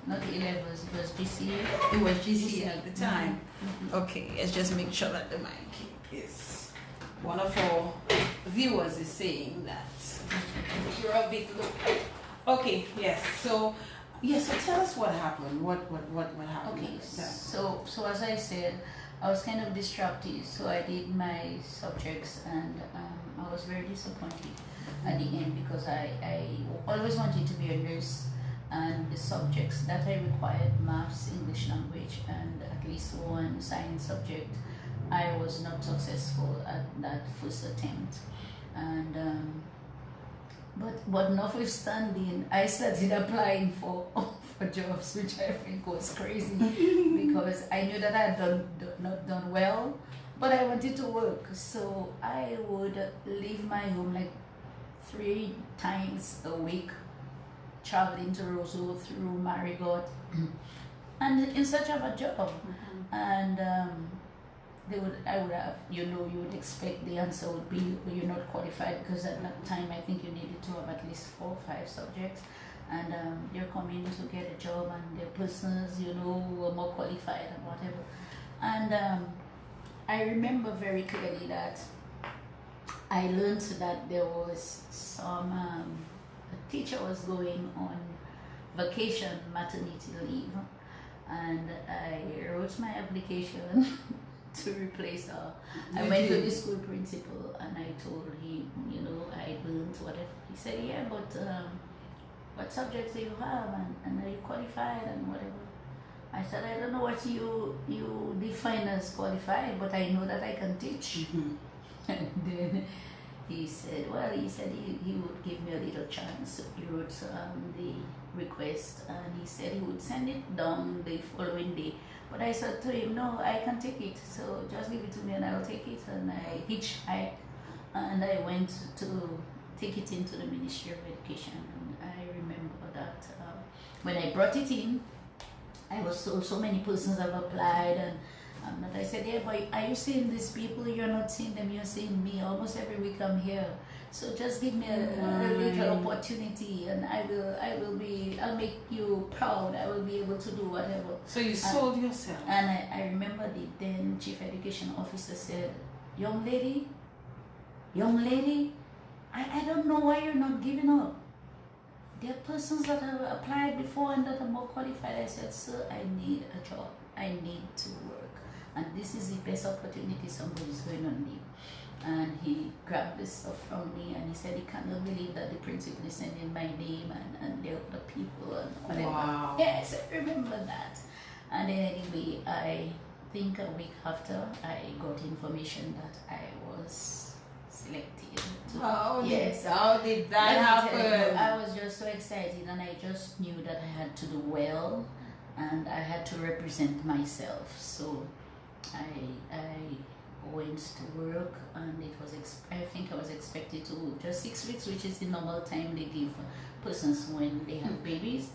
not A-levels. It was GCA. It was GC at the time. Mhm. Okay, let's just make sure that the mic is. One of our viewers is saying that you're a bit low. Okay, yes. So, yes. So tell us what happened. What happened? Okay, with that? so as I said, I was kind of distracted, so I did my subjects, and I was very disappointed at the end, because I always wanted to be a nurse, and the subjects that I required, maths, English language, and at least one science subject, I was not successful at that first attempt. And but notwithstanding, I started applying for jobs, which I think was crazy because I knew that I had not done well, but I wanted to work. So I would leave my home like 3 times a week, traveling to Roseau through Marigot, and in search of a job. And I would have, you would expect the answer would be, you're not qualified, because at that time I think you needed to have at least 4 or 5 subjects, and you're coming to get a job, and the persons, were more qualified and whatever. And I remember very clearly that I learned that there was a teacher was going on vacation, maternity leave, and I wrote my application to replace her. I went to the school principal and I told him, I learned whatever. He said, yeah, but what subjects do you have, and are you qualified and whatever? I said, I don't know what you define as qualified, but I know that I can teach. And then he said, he would give me a little chance. He wrote the request, and he said he would send it down the following day. But I said to him, no, I can take it, so just give it to me and I'll take it. And I hitchhiked and I went to take it into the Ministry of Education. And I remember that when I brought it in, I was told so many persons have applied, and I said, yeah, but are you seeing these people? You're not seeing them, you're seeing me. Almost every week I'm here. So just give me a little opportunity, and I'll make you proud. I will be able to do whatever. So you sold yourself. And I remember the then Chief Education Officer said, young lady, I don't know why you're not giving up. There are persons that have applied before and that are more qualified. I said, sir, I need a job. I need to work. And this is the best opportunity somebody's going on leave. And he grabbed this stuff from me and he said he cannot believe that the principal is sending my name and the other people and whatever. Wow. Yes, I remember that. And then anyway, I think a week after, I got information that I was selected. How did that Let me happen? tell you, I was just so excited, and I just knew that I had to do well and I had to represent myself. So I went to work, and it was I think I was expected to just 6 weeks, which is the normal time they give persons when they have babies.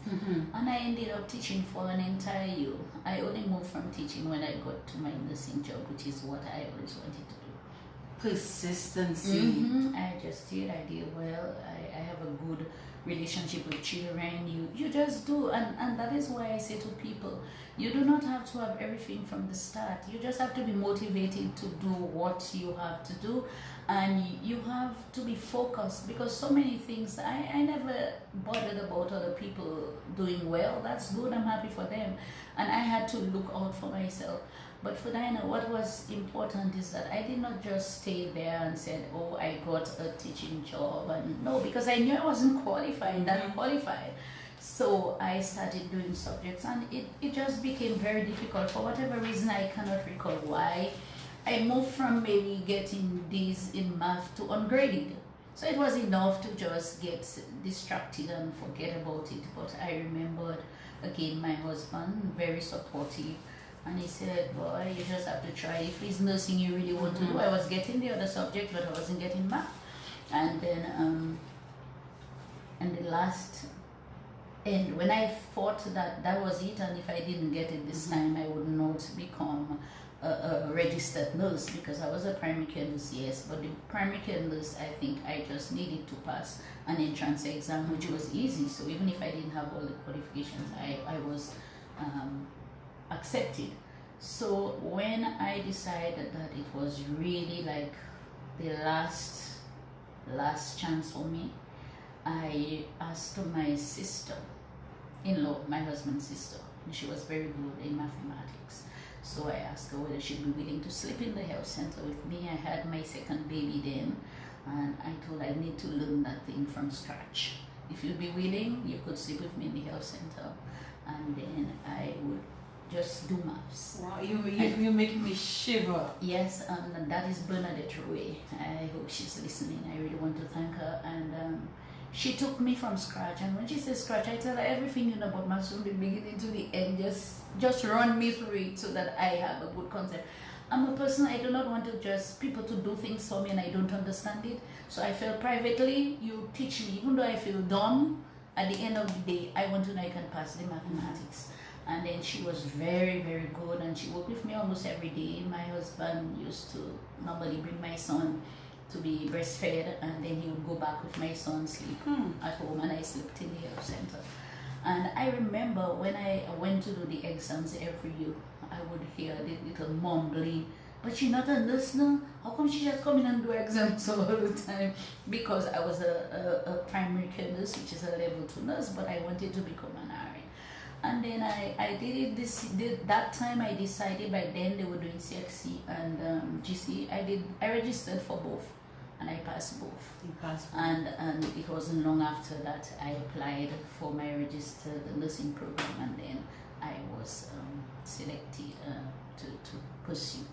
And I ended up teaching for an entire year. I only moved from teaching when I got to my nursing job, which is what I always wanted to do. Persistency. I just did. I did well. I have a good relationship with children. You just do, and that is why I say to people, you do not have to have everything from the start. You just have to be motivated to do what you have to do, and you have to be focused, because so many things, I never bothered about other people doing well. That's good, I'm happy for them, and I had to look out for myself. But for Diana, what was important is that I did not just stay there and said, oh, I got a teaching job. And no, because I knew I wasn't qualified, that qualified. So I started doing subjects, and it just became very difficult. For whatever reason, I cannot recall why. I moved from maybe getting D's in math to ungraded. So it was enough to just get distracted and forget about it. But I remembered, again, my husband, very supportive. And he said, boy, you just have to try. If it's nursing you really want to do. I was getting the other subject, but I wasn't getting math. And then, and the last end, when I thought that that was it, and if I didn't get it this time, I would not become a registered nurse, because I was a primary care nurse, yes. But the primary care nurse, I think I just needed to pass an entrance exam, which was easy. So even if I didn't have all the qualifications, I was accepted. So when I decided that it was really like the last chance for me, I asked my sister-in-law, my husband's sister, and she was very good in mathematics. So I asked her whether she'd be willing to sleep in the health center with me. I had my second baby then, and I told her I need to learn that thing from scratch. If you'd be willing, you could sleep with me in the health center, and then I would just do maths. Wow, you're making me shiver. Yes, and that is Bernadette Roy. I hope she's listening. I really want to thank her. And she took me from scratch. And when she says scratch, I tell her everything you know about maths from the beginning to the end. Just run me through it so that I have a good concept. I'm a person, I do not want to just people to do things for me and I don't understand it. So I felt privately, you teach me, even though I feel dumb, at the end of the day, I want to know I can pass the mathematics. And then she was very, very good, and she worked with me almost every day. My husband used to normally bring my son to be breastfed, and then he would go back with my son, sleep at home, and I slept in the health center. And I remember when I went to do the exams every year, I would hear the little mumbling, but she's not a nurse now? How come she just come in and do exams all the time? Because I was a primary care nurse, which is a level 2 nurse, but I wanted to become an RN. And then I did it that time I decided. By then they were doing CXC and GC. I registered for both and I passed both. You passed both. And it wasn't long after that I applied for my registered nursing program, and then I was selected to pursue.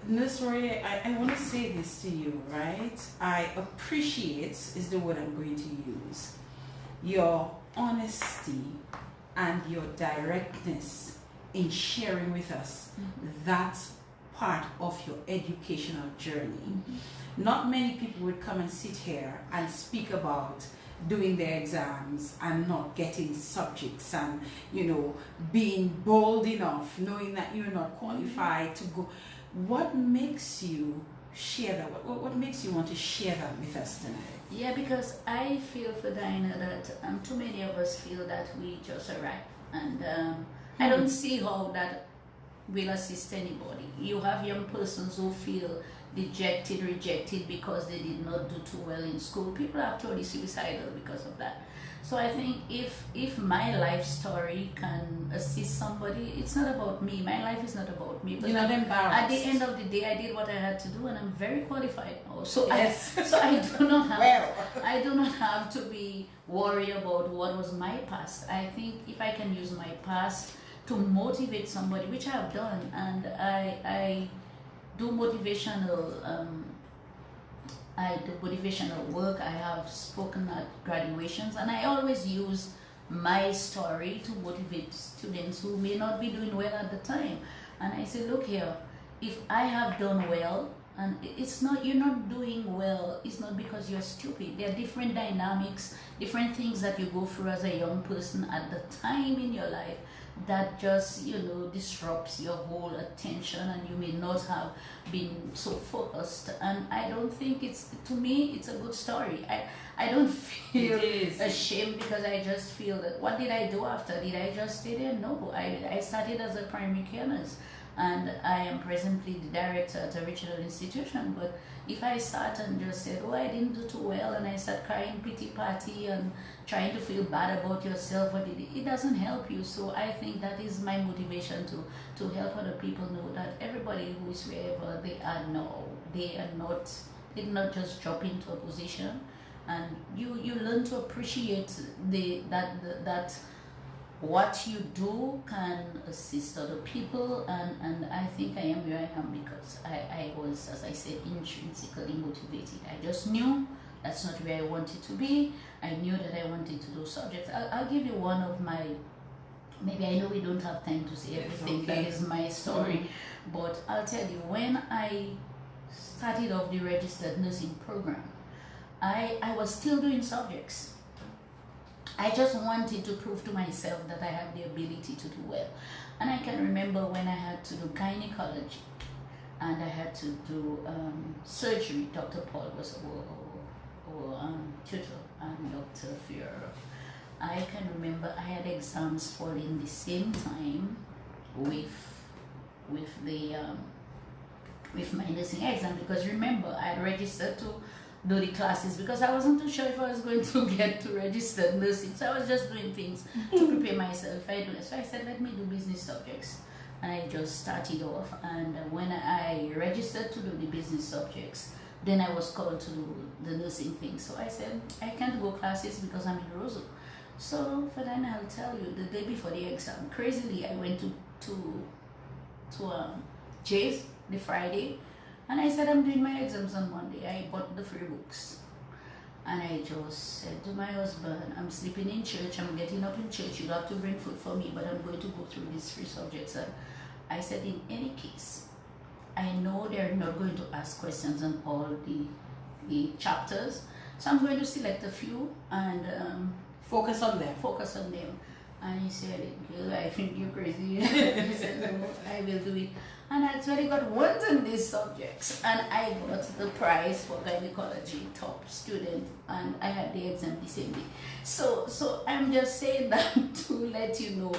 Nurse Roy, I want to say this to you, right? I appreciate, is the word I'm going to use, your honesty and your directness in sharing with us that part of your educational journey. Not many people would come and sit here and speak about doing their exams and not getting subjects and, you know, being bold enough, knowing that you're not qualified to go. What makes you share that? What makes you want to share that with us tonight? Yeah, because I feel, Ferdina, that too many of us feel that we just arrive. And I don't see how that will assist anybody. You have young persons who feel dejected, rejected because they did not do too well in school. People are actually suicidal because of that. So I think if my life story can assist somebody, it's not about me. My life is not about me. But you're not embarrassed. At the end of the day, I did what I had to do, and I'm very qualified now. So yes. I do not have I do not have to be worried about what was my past. I think if I can use my past to motivate somebody, which I have done, and I do motivational work. I have spoken at graduations, and I always use my story to motivate students who may not be doing well at the time. And I say, look here, if I have done well, and it's not, you're not doing well, it's not because you're stupid. There are different dynamics, different things that you go through as a young person at the time in your life that just, you know, disrupts your whole attention, and you may not have been so focused. And I don't think to me, it's a good story. I don't feel ashamed, because I just feel that, what did I do after? Did I just stay there? No, I started as a primary care nurse, and I am presently the director at a regional institution. But if I start and just said, oh, I didn't do too well, and I start crying pity party and trying to feel bad about yourself, it doesn't help you. So I think that is my motivation to help other people know that everybody who is wherever they are now, they did not just drop into a position, and you learn to appreciate that what you do can assist other people, and I think I am where I am because I was, as I said, intrinsically motivated. I just knew that's not where I wanted to be. I knew that I wanted to do subjects. I'll give you one of my, maybe I know we don't have time to say everything, that is my story, but I'll tell you, when I started off the registered nursing program, I was still doing subjects. I just wanted to prove to myself that I have the ability to do well. And I can remember when I had to do gynecology and I had to do surgery. Dr. Paul was our tutor, and Dr. Fiora. I can remember I had exams falling the same time with my nursing exam, because remember, I had registered to do the classes because I wasn't too sure if I was going to get to registered nursing. So I was just doing things to prepare myself. So I said, let me do business subjects. And I just started off. And when I registered to do the business subjects, then I was called to do the nursing thing. So I said, I can't go classes because I'm in Roseau. So Ferdina, I'll tell you, the day before the exam, crazily, I went to to Jay's the Friday, and I said I'm doing my exams on Monday. I bought the free books. And I just said to my husband, I'm sleeping in church, I'm getting up in church, you have to bring food for me, but I'm going to go through these 3 subjects. And I said, in any case, I know they're not going to ask questions on all the chapters, so I'm going to select a few and focus on them. Focus on them. And he said, girl, I think you're crazy. He said, no, I will do it. And I actually got 1s in these subjects. And I got the prize for gynecology, top student. And I had the exam the same day. So I'm just saying that to let you know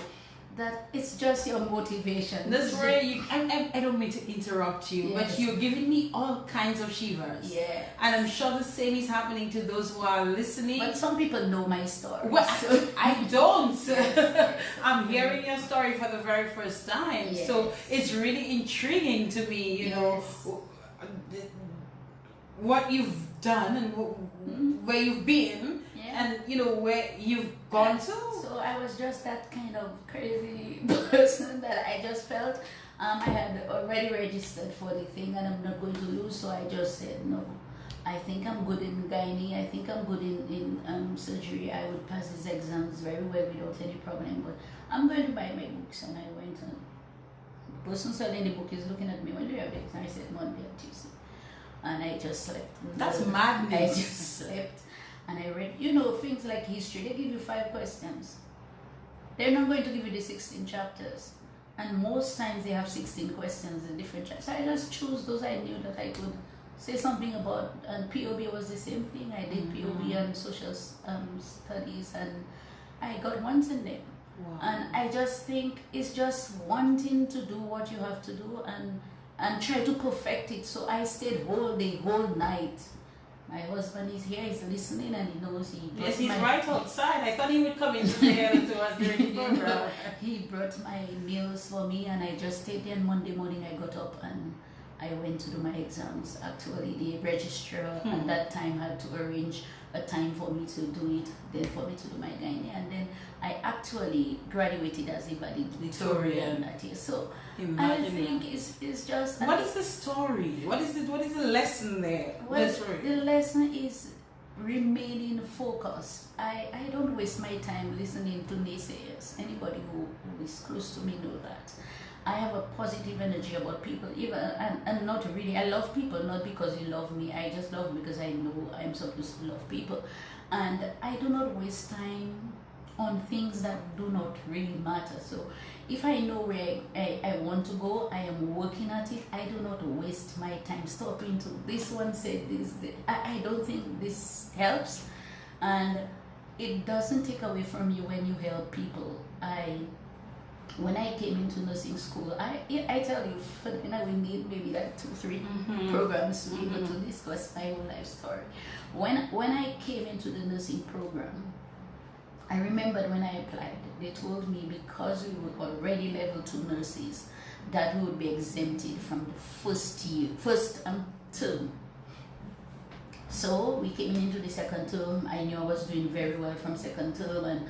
that it's just your motivation. That's where I don't mean to interrupt you, Yes. but you're giving me all kinds of shivers. Yeah. And I'm sure the same is happening to those who are listening. But some people know my story. Well, so. I don't. Yes. I'm hearing your story for the very first time. Yes. So it's really intriguing to me, you know, what you've done and where you've been. And you know where you've gone to. So I was just that kind of crazy person that I just felt I had already registered for the thing and I'm not going to lose. So I just said no. I think I'm good in gynae. I think I'm good in surgery. I would pass these exams very well without any problem. But I'm going to buy my books, and I went. And the person selling the book is looking at me. When do you have the exam? I said Monday and Tuesday, and I just slept. That's madness. I just slept. And I read, you know, things like history, they give you 5 questions. They're not going to give you the 16 chapters. And most times they have 16 questions in different chapters. So I just chose those I knew that I could say something about. And POB was the same thing. I did POB and social studies, and I got 1s in them. Wow. And I just think it's just wanting to do what you have to do and try to perfect it. So I stayed whole night. My husband is here, he's listening, and he knows Yes, he's right outside. I thought he would come in to say hello to us during the program. He brought my meals for me, and I just stayed there. Monday morning I got up and I went to do my exams. Actually, the registrar at that time had to arrange a time for me to do it, then for me to do my gynae, and then I actually graduated as a valedictorian that year. So I think it's just... What is the story? What is the lesson there? Well, the lesson is remaining focused. I don't waste my time listening to naysayers. Anybody who is close to me know that. I have a positive energy about people, even and not really. I love people not because you love me. I just love because I know I'm supposed to love people, and I do not waste time on things that do not really matter. So if I know where I want to go, I am working at it. I do not waste my time stopping to this one said this. I don't think this helps, and it doesn't take away from you when you help people. When I came into nursing school, I tell you, Ferdina, we need maybe like 2-3 programs to be able to discuss my own life story. When I came into the nursing program, I remembered when I applied, they told me because we were already level 2 nurses, that we would be exempted from the first term. So we came into the second term. I knew I was doing very well from second term, and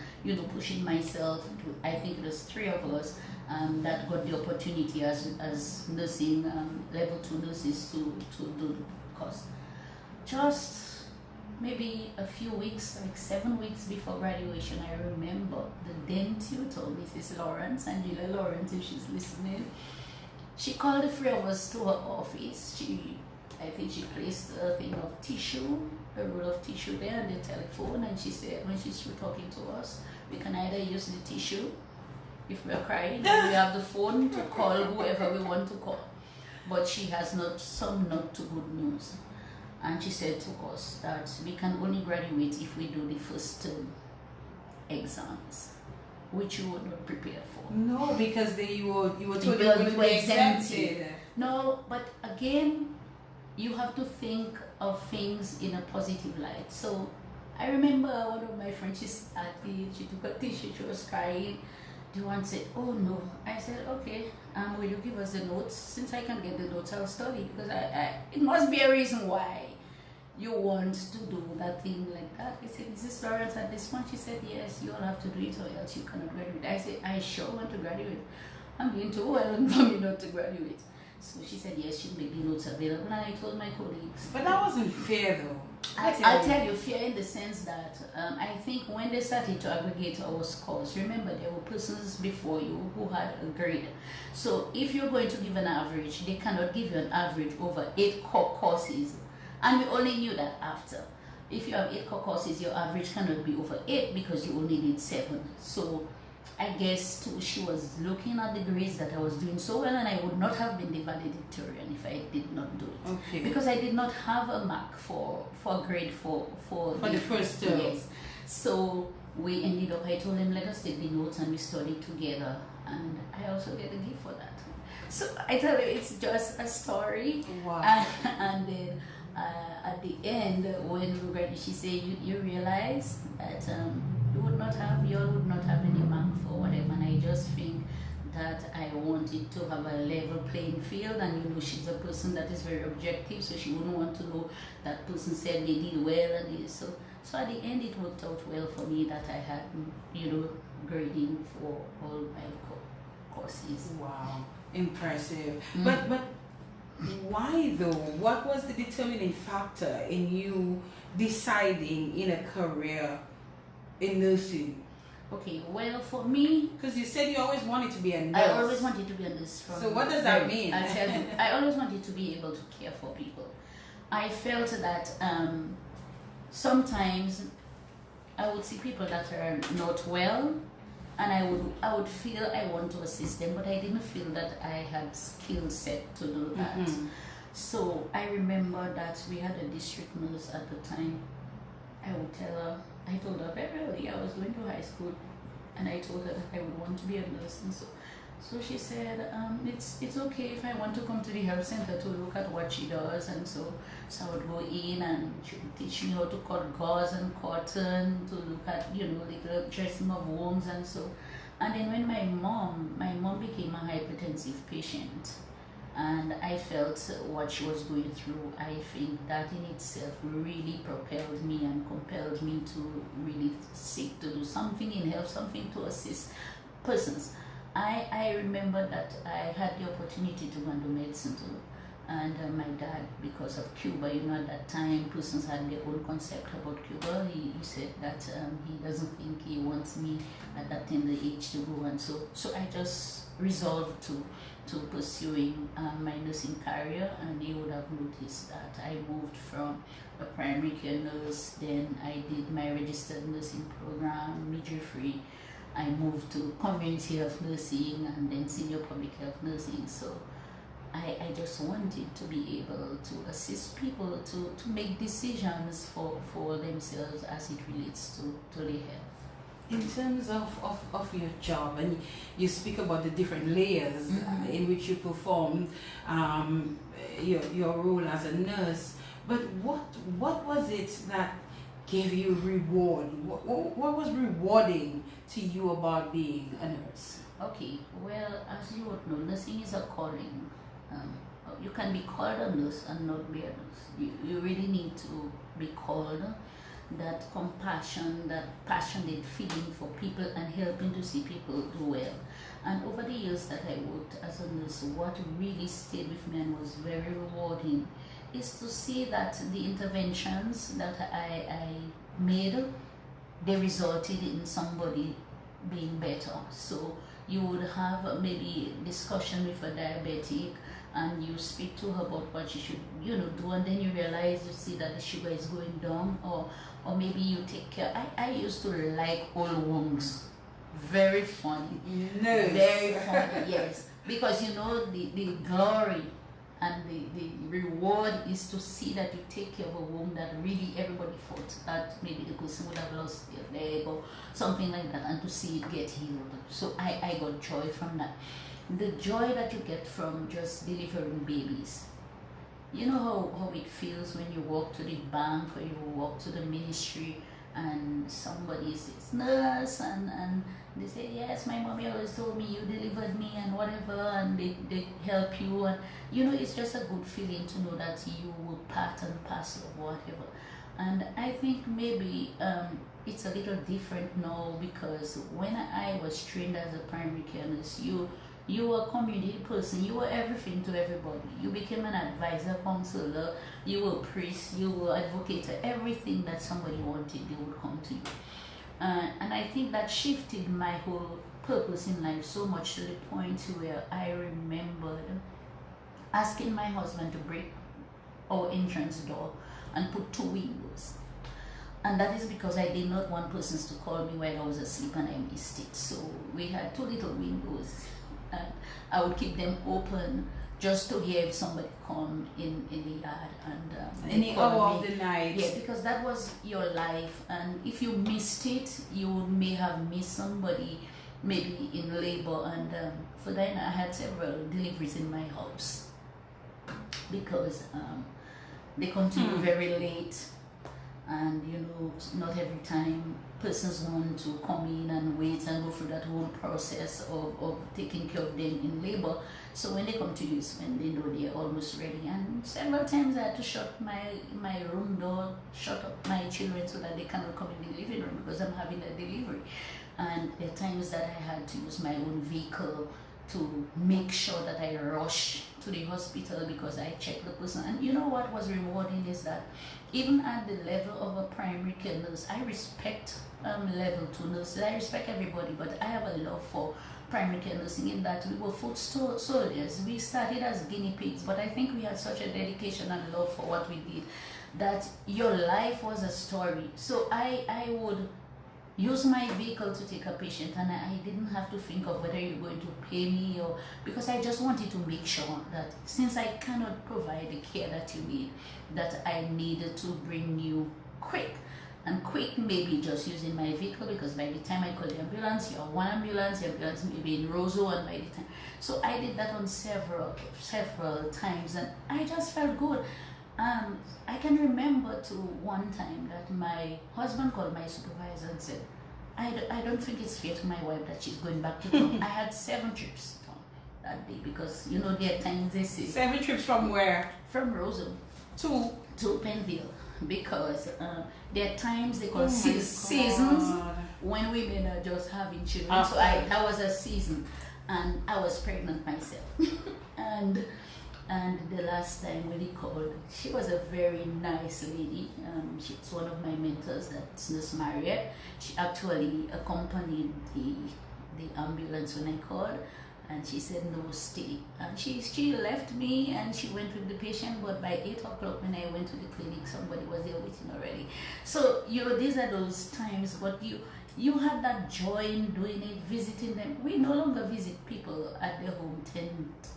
pushing myself. I think it was 3 of us that got the opportunity as nursing level 2 nurses to do the course. Just maybe a few weeks, like 7 weeks before graduation, I remember the then tutor, Mrs. Lawrence, Angela Lawrence, if she's listening. She called the 3 of us to her office. I think she placed a thing of tissue, a roll of tissue there and the telephone, and she said when she's through talking to us, we can either use the tissue if we're crying, and we have the phone to call whoever we want to call. But she has some not too good news. And she said to us that we can only graduate if we do the first term exams, which you were not prepared for. No, because you were told you were exempted. No, but again, you have to think of things in a positive light. So I remember one of my friends, she took a tissue, she was crying. The one said, oh no. I said, okay, will you give us the notes? Since I can get the notes, I'll study, because it must be a reason why you want to do that thing like that. I said, Mrs. Lawrence, at this point, she said, yes, you all have to do it or else you cannot graduate. I said, I sure want to graduate. I'm doing too well for me not to graduate. So she said, yes, she'll make the notes available. And I told my colleagues. But that wasn't fair though. I'll tell you, fair in the sense that I think when they started to aggregate our scores, remember there were persons before you who had a grade. So if you're going to give an average, they cannot give you an average over 8 core courses. And we only knew that after. If you have 8 core courses, your average cannot be over 8 because you only need 7. So I guess too, she was looking at the grades that I was doing so well, and I would not have been the valedictorian if I did not do it. Okay. Because I did not have a mark for grade for the first term. Yes. So we ended up, I told him, let us take the notes and we studied together. And I also get a gift for that. So I tell you, it's just a story. Wow. And then at the end, when we graduated, she said, you realize that you would not have any mark for whatever. And I just think that I wanted to have a level playing field, and she's a person that is very objective, so she wouldn't want to know that person said they did well and this. So at the end it worked out well for me that I had grading for all my courses. Wow, impressive. But why though? What was the determining factor in you deciding in a career in nursing? Okay, well, for me, because you said you always wanted to be a nurse. I always wanted to be a nurse. So what does that mean? I tell you, I always wanted to be able to care for people. I felt that sometimes I would see people that are not well, and I would feel I want to assist them, but I didn't feel that I had skill set to do that. So I remember that we had a district nurse at the time. I told her very early I was going to high school, and I told her that I would want to be a nurse. And so she said, it's okay if I want to come to the health center to look at what she does. And so I would go in, and she would teach me how to cut gauze and cotton, to look at the dressing of wounds and so. And then when my mom became a hypertensive patient, and I felt what she was going through, I think that in itself really propelled me and compelled me to really seek to do something in health, something to assist persons. I remember that I had the opportunity to go and do medicine too. And my dad, because of Cuba, at that time, persons had their own concept about Cuba. He said that he doesn't think he wants me at that tender age to go. And so I just resolved to pursuing my nursing career, and you would have noticed that I moved from a primary care nurse, then I did my registered nursing program, midwifery. I moved to community health nursing and then senior public health nursing. So I just wanted to be able to assist people to make decisions for themselves as it relates to their health. In terms of your job, and you speak about the different layers in which you performed your role as a nurse, but what was it that gave you reward? What was rewarding to you about being a nurse? Okay, well, as you would know, nursing is a calling. You can be called a nurse and not be a nurse. You really need to be called. That compassion, that passionate feeling for people and helping to see people do well. And over the years that I worked as a nurse, what really stayed with me and was very rewarding is to see that the interventions that I made, they resulted in somebody being better. So you would have maybe discussion with a diabetic, and you speak to her about what she should do, and then you realize, you see that the sugar is going down, or maybe you take care. I used to like old wounds. Very funny. Nurse. Very funny, yes. Because the glory and the reward is to see that you take care of a wound that really everybody thought that maybe the person would have lost their leg or something like that, and to see it get healed. So I got joy from that. The joy that you get from just delivering babies. You know how it feels when you walk to the bank or you walk to the ministry and somebody says, nurse, and they say, yes, my mommy always told me you delivered me and whatever, and they help you, and it's just a good feeling to know that you were part and parcel of whatever. And I think maybe it's a little different now, because when I was trained as a primary care nurse, You were a community person. You were everything to everybody. You became an advisor, counselor. You were a priest. You were advocate. Everything that somebody wanted, they would come to you. And I think that shifted my whole purpose in life so much to the point where I remembered asking my husband to break our entrance door and put 2 windows. And that is because I did not want persons to call me while I was asleep and I missed it. So we had 2 little windows and I would keep them open just to hear if somebody come in the yard and any hour of the night. Yeah, because that was your life, and if you missed it, you may have missed somebody maybe in labor. And Ferdina, I had several deliveries in my house because they come to you very late, and not every time persons want to come in and wait and go through that whole process of taking care of them in labor. So when they come to you, it's when they know they're almost ready. And several times I had to shut my room door, shut up my children so that they cannot come in the living room because I'm having a delivery. And there are times that I had to use my own vehicle to make sure that I rush to the hospital because I checked the person. And you know what was rewarding is that even at the level of a primary care nurse, I respect level 2 nurses. I respect everybody, but I have a love for primary care nursing in that we were foot soldiers. We started as guinea pigs, but I think we had such a dedication and love for what we did that your life was a story. So I would use my vehicle to take a patient, and I didn't have to think of whether you're going to pay me or, because I just wanted to make sure that since I cannot provide the care that you need, that I needed to bring you quick. And quick maybe just using my vehicle, because by the time I call the ambulance, you're one ambulance, the ambulance may be in Roseau, and by the time. So I did that on several times, and I just felt good. I can remember to one time that my husband called my supervisor and said, I don't think it's fair to my wife that she's going back to town. I had 7 trips that day because, there are times they say. 7 trips from where? From Roseau to Penville. Because there are times they call seasons when women are just having children. So that was a season, and I was pregnant myself. and the last time when he called, she was a very nice lady. She's one of my mentors, that's Nurse Marriott. She actually accompanied the ambulance when I called. And she said, no, stay. And she left me and she went with the patient, but by 8 o'clock when I went to the clinic, somebody was there waiting already. So, these are those times, but you had that joy in doing it, visiting them. We no longer visit people at their home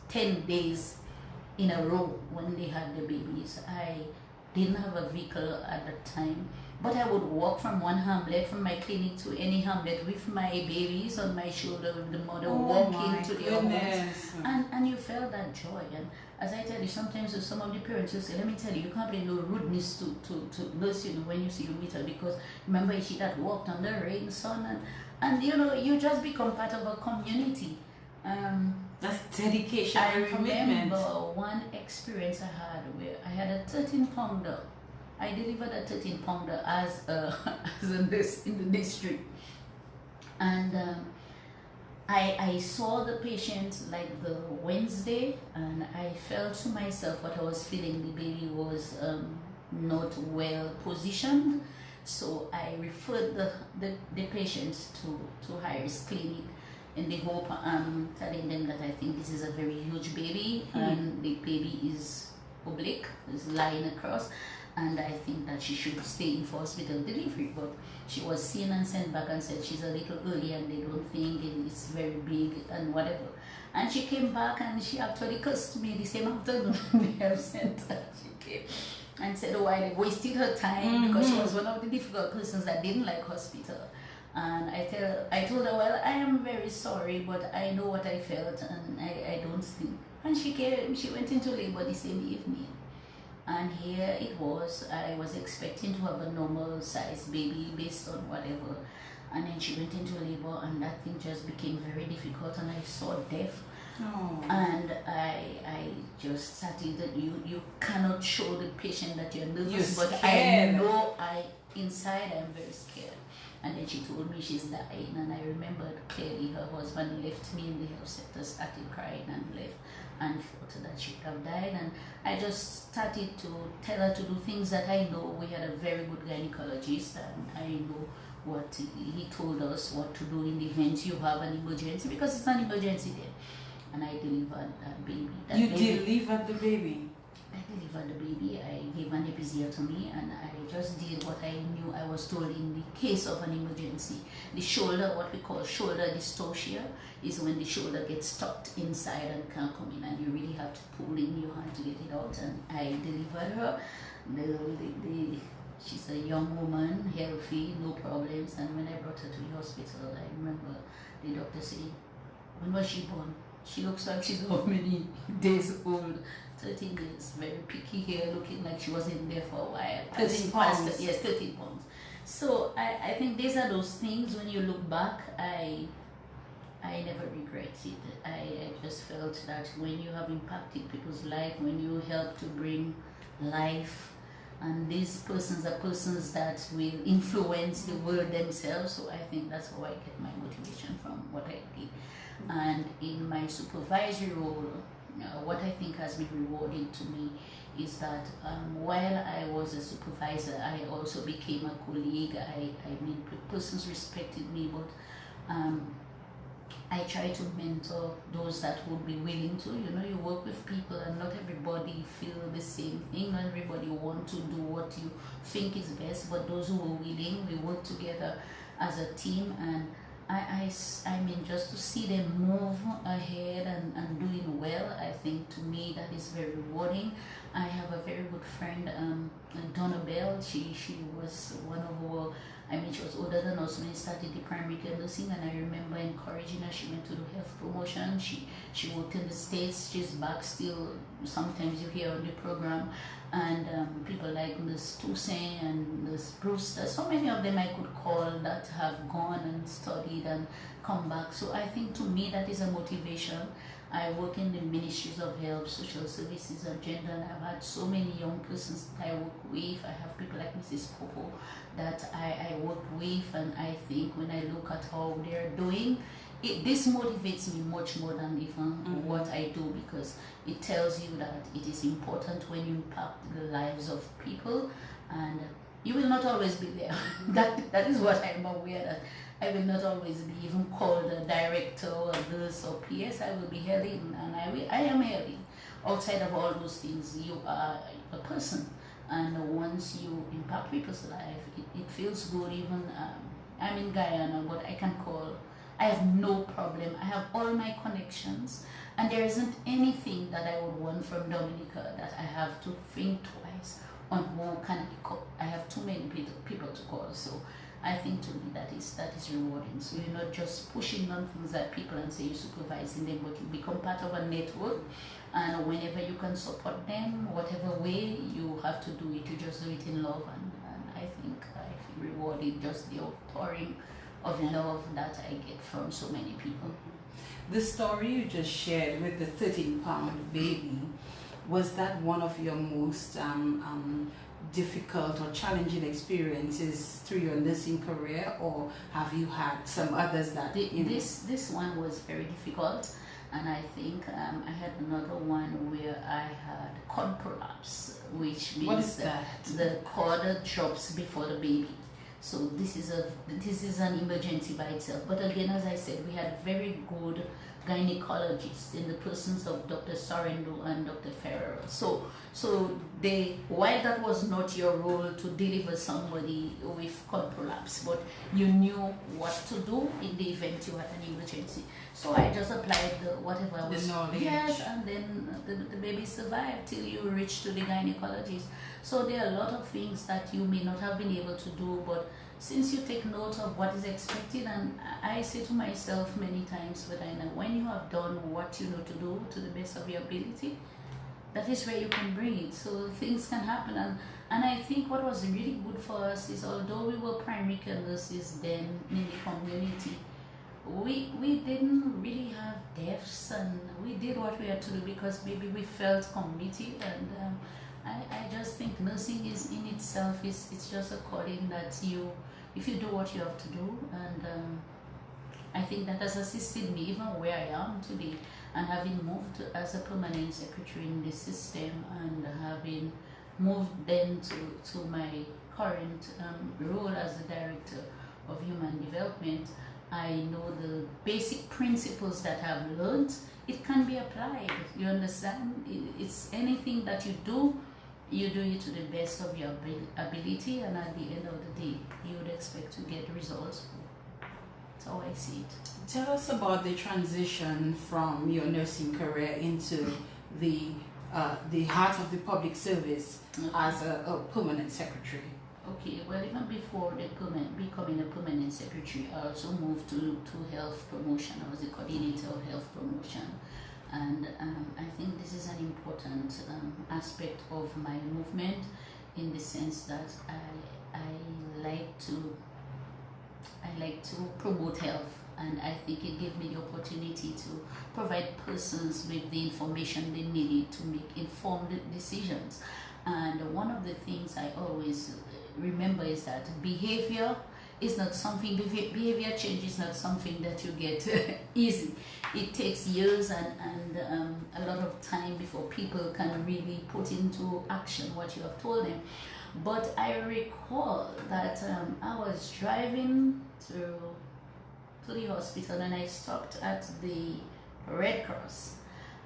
10 days in a row when they had the babies. I didn't have a vehicle at that time, but I would walk from one hamlet, from my clinic to any hamlet with my babies on my shoulder, with the mother walking to their homes. And you felt that joy. And as I tell you, sometimes with some of the parents will say, let me tell you, you can't bring no rudeness to nurse, when you see you meet her, because remember she that walked under rain, sun, and you just become part of a community. That's dedication I and commitment. remember one experience I had where I had a 13-pounder. I delivered a 13-pounder as a nurse in the district, and I saw the patient like the Wednesday, and I felt to myself what I was feeling. The baby was not well positioned, so I referred the patient to high-risk clinic in the hope telling them that I think this is a very huge baby, and the baby is oblique, is lying across, and I think that she should stay in for hospital delivery. But she was seen and sent back and said she's a little early and they don't think it's very big and whatever. And she came back and she actually cursed me the same afternoon they have sent her. She came and said, oh, I wasted her time because she was one of the difficult persons that didn't like hospital. And I told her, well, I am very sorry, but I know what I felt, and I don't think. And she went into labor the same evening. And here it was, I was expecting to have a normal size baby based on whatever. And then she went into labor, and that thing just became very difficult, and I saw death. Oh. And I just started that you cannot show the patient that you're nervous, but I know inside I'm very scared. And then she told me she's dying, and I remembered clearly her husband left me in the health sector, started crying and left, and thought that she would have died. And I just started to tell her to do things that I know. We had a very good gynecologist, and I know what he told us what to do in the event you have an emergency, because it's an emergency there. And I delivered that baby. You delivered the baby? I delivered the baby. I gave an episiotomy, and I just did what I knew I was told in the case of an emergency. The shoulder, what we call shoulder dystocia, is when the shoulder gets stuck inside and can't come in, and you really have to pull in your hand to get it out. And I delivered her. She's a young woman, healthy, no problems. And when I brought her to the hospital, I remember the doctor saying, "When was she born? She looks like she's how many days old?" 13 days, very picky hair, looking like she was in there for a while. 13 pounds. Yes, 13 pounds. So I think these are those things, when you look back, I never regret it. I just felt that when you have impacted people's life, when you help to bring life, and these persons are persons that will influence the world themselves, so I think that's how I get my motivation from what I did. And in my supervisory role, what I think has been rewarding to me is that while I was a supervisor, I also became a colleague. I mean, persons respected me, but I try to mentor those that would be willing to. You know, you work with people, and not everybody feel the same thing. Not everybody want to do what you think is best, but those who are willing, we work together as a team. And I mean, just to see them move ahead and doing well, I think to me that is very rewarding. I have a very good friend, Donna Bell. She was one of our, I mean, she was older than us when we started the primary care nursing, and I remember encouraging her. She went to do health promotion. She worked in the States. She's back still. Sometimes you hear on the program. And people like Ms. Toussaint and Ms. Brewster, so many of them I could call that have gone and studied and come back. So I think to me that is a motivation. I work in the ministries of health, social services, and gender, and I've had so many young persons that I work with. I have people like Mrs. Popo that I work with, and I think when I look at how they're doing, this motivates me much more than even what I do, because it tells you that it is important when you impact the lives of people, and you will not always be there. That is what I'm aware, that I will not always be even called a director or this or PS. I will be Helen, and I am Helen. Outside of all those things, you are a person, and once you impact people's life, it feels good. Even I'm in Guyana, but I have no problem. I have all my connections, and there isn't anything that I would want from Dominica that I have to think twice on who can I call. I have too many people to call, so I think to me that is rewarding. So you're not just pushing on things at people and say you're supervising them, but you become part of a network, and whenever you can support them, whatever way you have to do it, you just do it in love, and I think I feel rewarded, just the outpouring of love that I get from so many people. The story you just shared with the 13-pound baby, was that one of your most difficult or challenging experiences through your nursing career, or have you had some others that this one was very difficult, and I think I had another one where I had cord prolapse, which means what is that? The cord drops before the baby. So this is an emergency by itself. But again, as I said, we had very good gynecologists in the persons of Dr. Sorrento and Dr. Ferrer. So while that was not your role to deliver somebody with cord prolapse, but you knew what to do in the event you had an emergency. So I just applied whatever was. The knowledge. Yes, and then the baby survived till you reach to the gynecologist. So there are a lot of things that you may not have been able to do, but since you take note of what is expected, and I say to myself many times, Ferdina, when you have done what you know to do to the best of your ability, that is where you can bring it. So things can happen, and I think what was really good for us is, although we were primary care nurses then in the community, we didn't really have deaths, and we did what we had to do because maybe we felt committed, and I just think nursing is in itself it's just a calling that you if you do what you have to do, and I think that has assisted me even where I am today, and having moved as a permanent secretary in the system, and having moved then to my current role as the director of human development, I know the basic principles that I've learned. It can be applied. You understand? It's anything that you do it to the best of your ability, and at the end of the day, you would expect to get results. That's how I see it. Tell us about the transition from your nursing career into the heart of the public service as a permanent secretary. Okay, well, even before becoming a permanent secretary, I also moved to health promotion. I was the coordinator of health promotion, and I think this is an important aspect of my movement, in the sense that I like to promote health, and I think it gave me the opportunity to provide persons with the information they needed to make informed decisions. And one of the things I always remember is that behavior change is not something that you get easy. It takes years and a lot of time before people can really put into action what you have told them. But I recall that I was driving to the hospital, and I stopped at the Red Cross.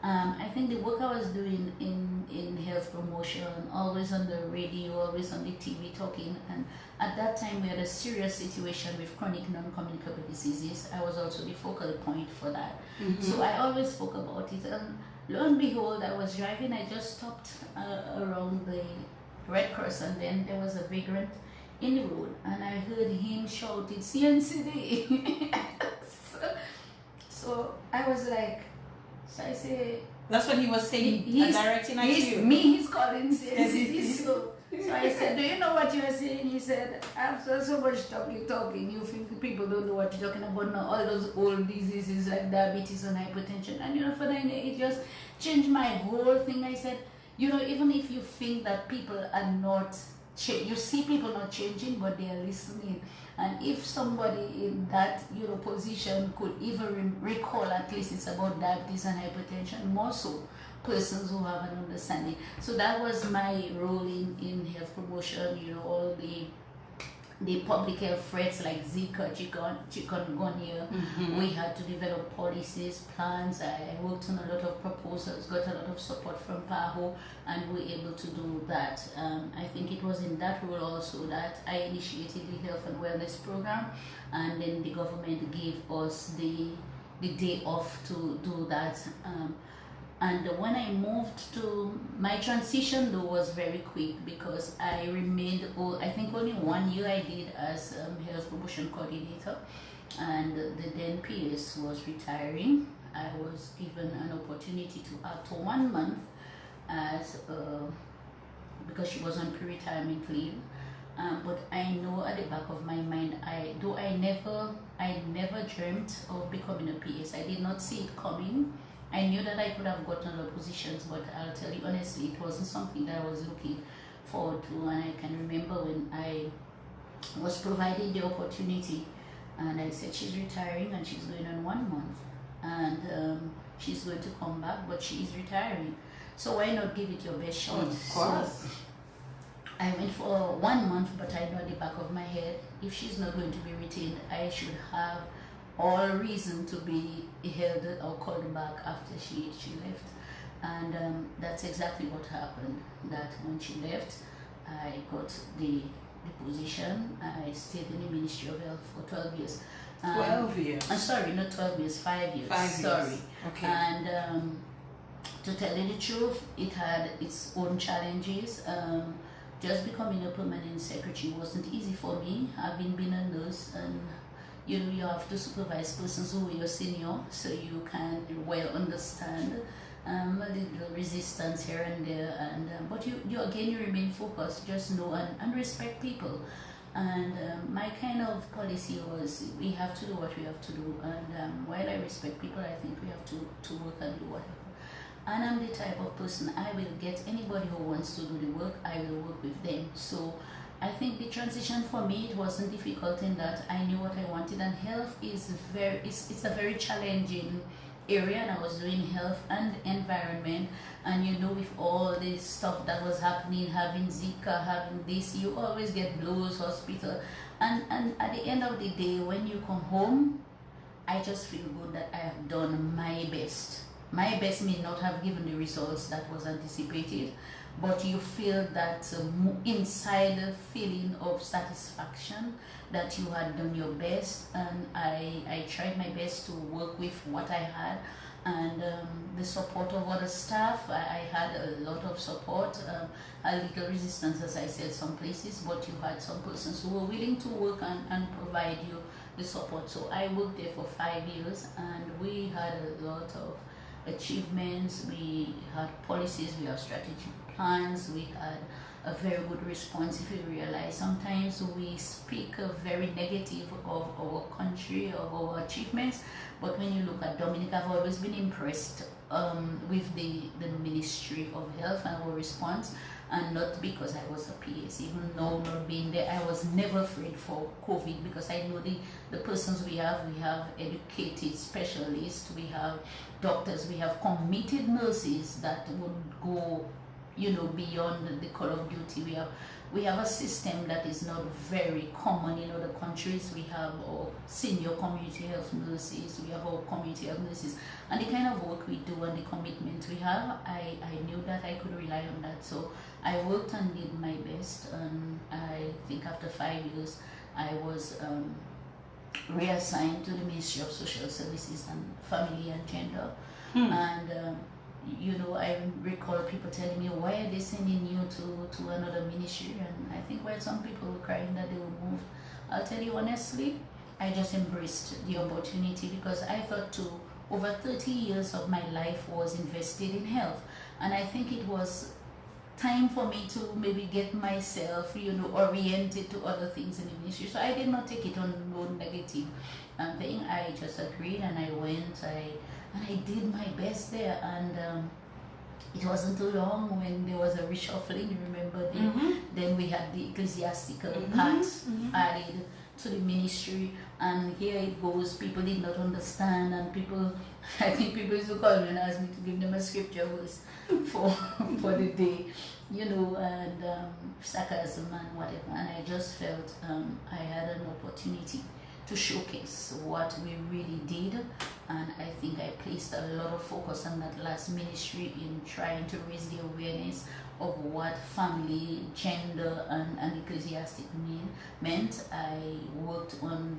I think the work I was doing in health promotion, always on the radio, always on the TV talking, and at that time we had a serious situation with chronic non-communicable diseases. I was also the focal point for that. Mm-hmm. So I always spoke about it, and lo and behold, I was driving, I just stopped around the Red Cross, and then there was a vagrant in the road, and I heard him shout, "It's CNCD." so I was like, so I say, that's what he was saying, he's directing at you. He's calling CNCD. so I said, "Do you know what you are saying?" He said, "After so much talking, you think people don't know what you're talking about now. All those old diseases like diabetes and hypertension." And for that, it just changed my whole thing. I said, even if you think that people are not, you see people not changing, but they are listening. And if somebody in that position could even recall, at least it's about diabetes and hypertension, more so persons who have an understanding. So that was my role in health promotion. All the public health threats like Zika, chikungunya. Mm-hmm. We had to develop policies, plans. I worked on a lot of proposals, got a lot of support from PAHO, and we were able to do that. I think it was in that role also that I initiated the health and wellness program, and then the government gave us the day off to do that. And when I moved to, my transition though was very quick, because I remained, I think only 1 year I did as health promotion coordinator, and the then PS was retiring. I was given an opportunity to act for 1 month as because she was on pre-retirement leave. But I know at the back of my mind, I never dreamt of becoming a PS. I did not see it coming. I knew that I could have gotten other positions, but I'll tell you honestly, it wasn't something that I was looking forward to. And I can remember when I was provided the opportunity, and I said, she's retiring and she's going on 1 month, and she's going to come back, but she is retiring. So why not give it your best shot? Of course. So I went for 1 month, but I know at the back of my head, if she's not going to be retained, I should have all reason to be held or called back after she left. And that's exactly what happened. That when she left, I got the position. I stayed in the Ministry of Health for 12 years. 12 years? I'm sorry, not 12 years, 5 years. 5 years. Sorry. Okay. And to tell you the truth, it had its own challenges. Just becoming a permanent secretary wasn't easy for me, having been a nurse, and you have to supervise persons who are your senior, so you can well understand a little resistance here and there, and but you remain focused, just know and respect people. And my kind of policy was, we have to do what we have to do, and while I respect people, I think we have to work and do whatever. And I'm the type of person, I will get anybody who wants to do the work, I will work with them. So I think the transition for me, it wasn't difficult in that I knew what I wanted, and health is it's a very challenging area, and I was doing health and environment, and with all this stuff that was happening, having Zika, having this, you always get blues, hospital, and at the end of the day, when you come home, I just feel good that I have done my best. My best may not have given the results that was anticipated, but you feel that inside feeling of satisfaction that you had done your best, and I tried my best to work with what I had, and the support of other staff. I had a lot of support, a little resistance, as I said, some places, but you had some persons who were willing to work and provide you the support. So I worked there for 5 years, and we had a lot of achievements. We had policies, we have strategic plans, we had a very good response. If you realize, sometimes we speak very negative of our country, of our achievements, but when you look at Dominic, I've always been impressed with the Ministry of Health and our response, and not because I was a PS, even though not being there, I was never afraid for COVID, because I know the persons we have educated specialists, we have doctors, we have committed nurses that would go beyond the call of duty. We have a system that is not very common in other countries. We have our senior community health nurses, we have our community health nurses, and the kind of work we do and the commitment we have, I knew that I could rely on that. So I worked and did my best, and I think after 5 years I was reassigned to the Ministry of Social Services and Family and Gender. And I recall people telling me, why are they sending you to another ministry? And I think while some people were crying that they were moved, I'll tell you honestly, I just embraced the opportunity, because I thought over 30 years of my life was invested in health, and I think it was time for me to maybe get myself oriented to other things in the ministry. So I did not take it on no negative thing. I just agreed, and I went, and I did my best there, and it wasn't too long when there was a reshuffling. You remember, then we had the ecclesiastical part added to the ministry, and here it goes. People did not understand, and I think people used to call me and ask me to give them a scripture verse for the day, and sarcasm and whatever. And I just felt I had an opportunity to showcase what we really did, and I think I placed a lot of focus on that last ministry in trying to raise the awareness of what family, gender, and ecclesiastic meant. I worked on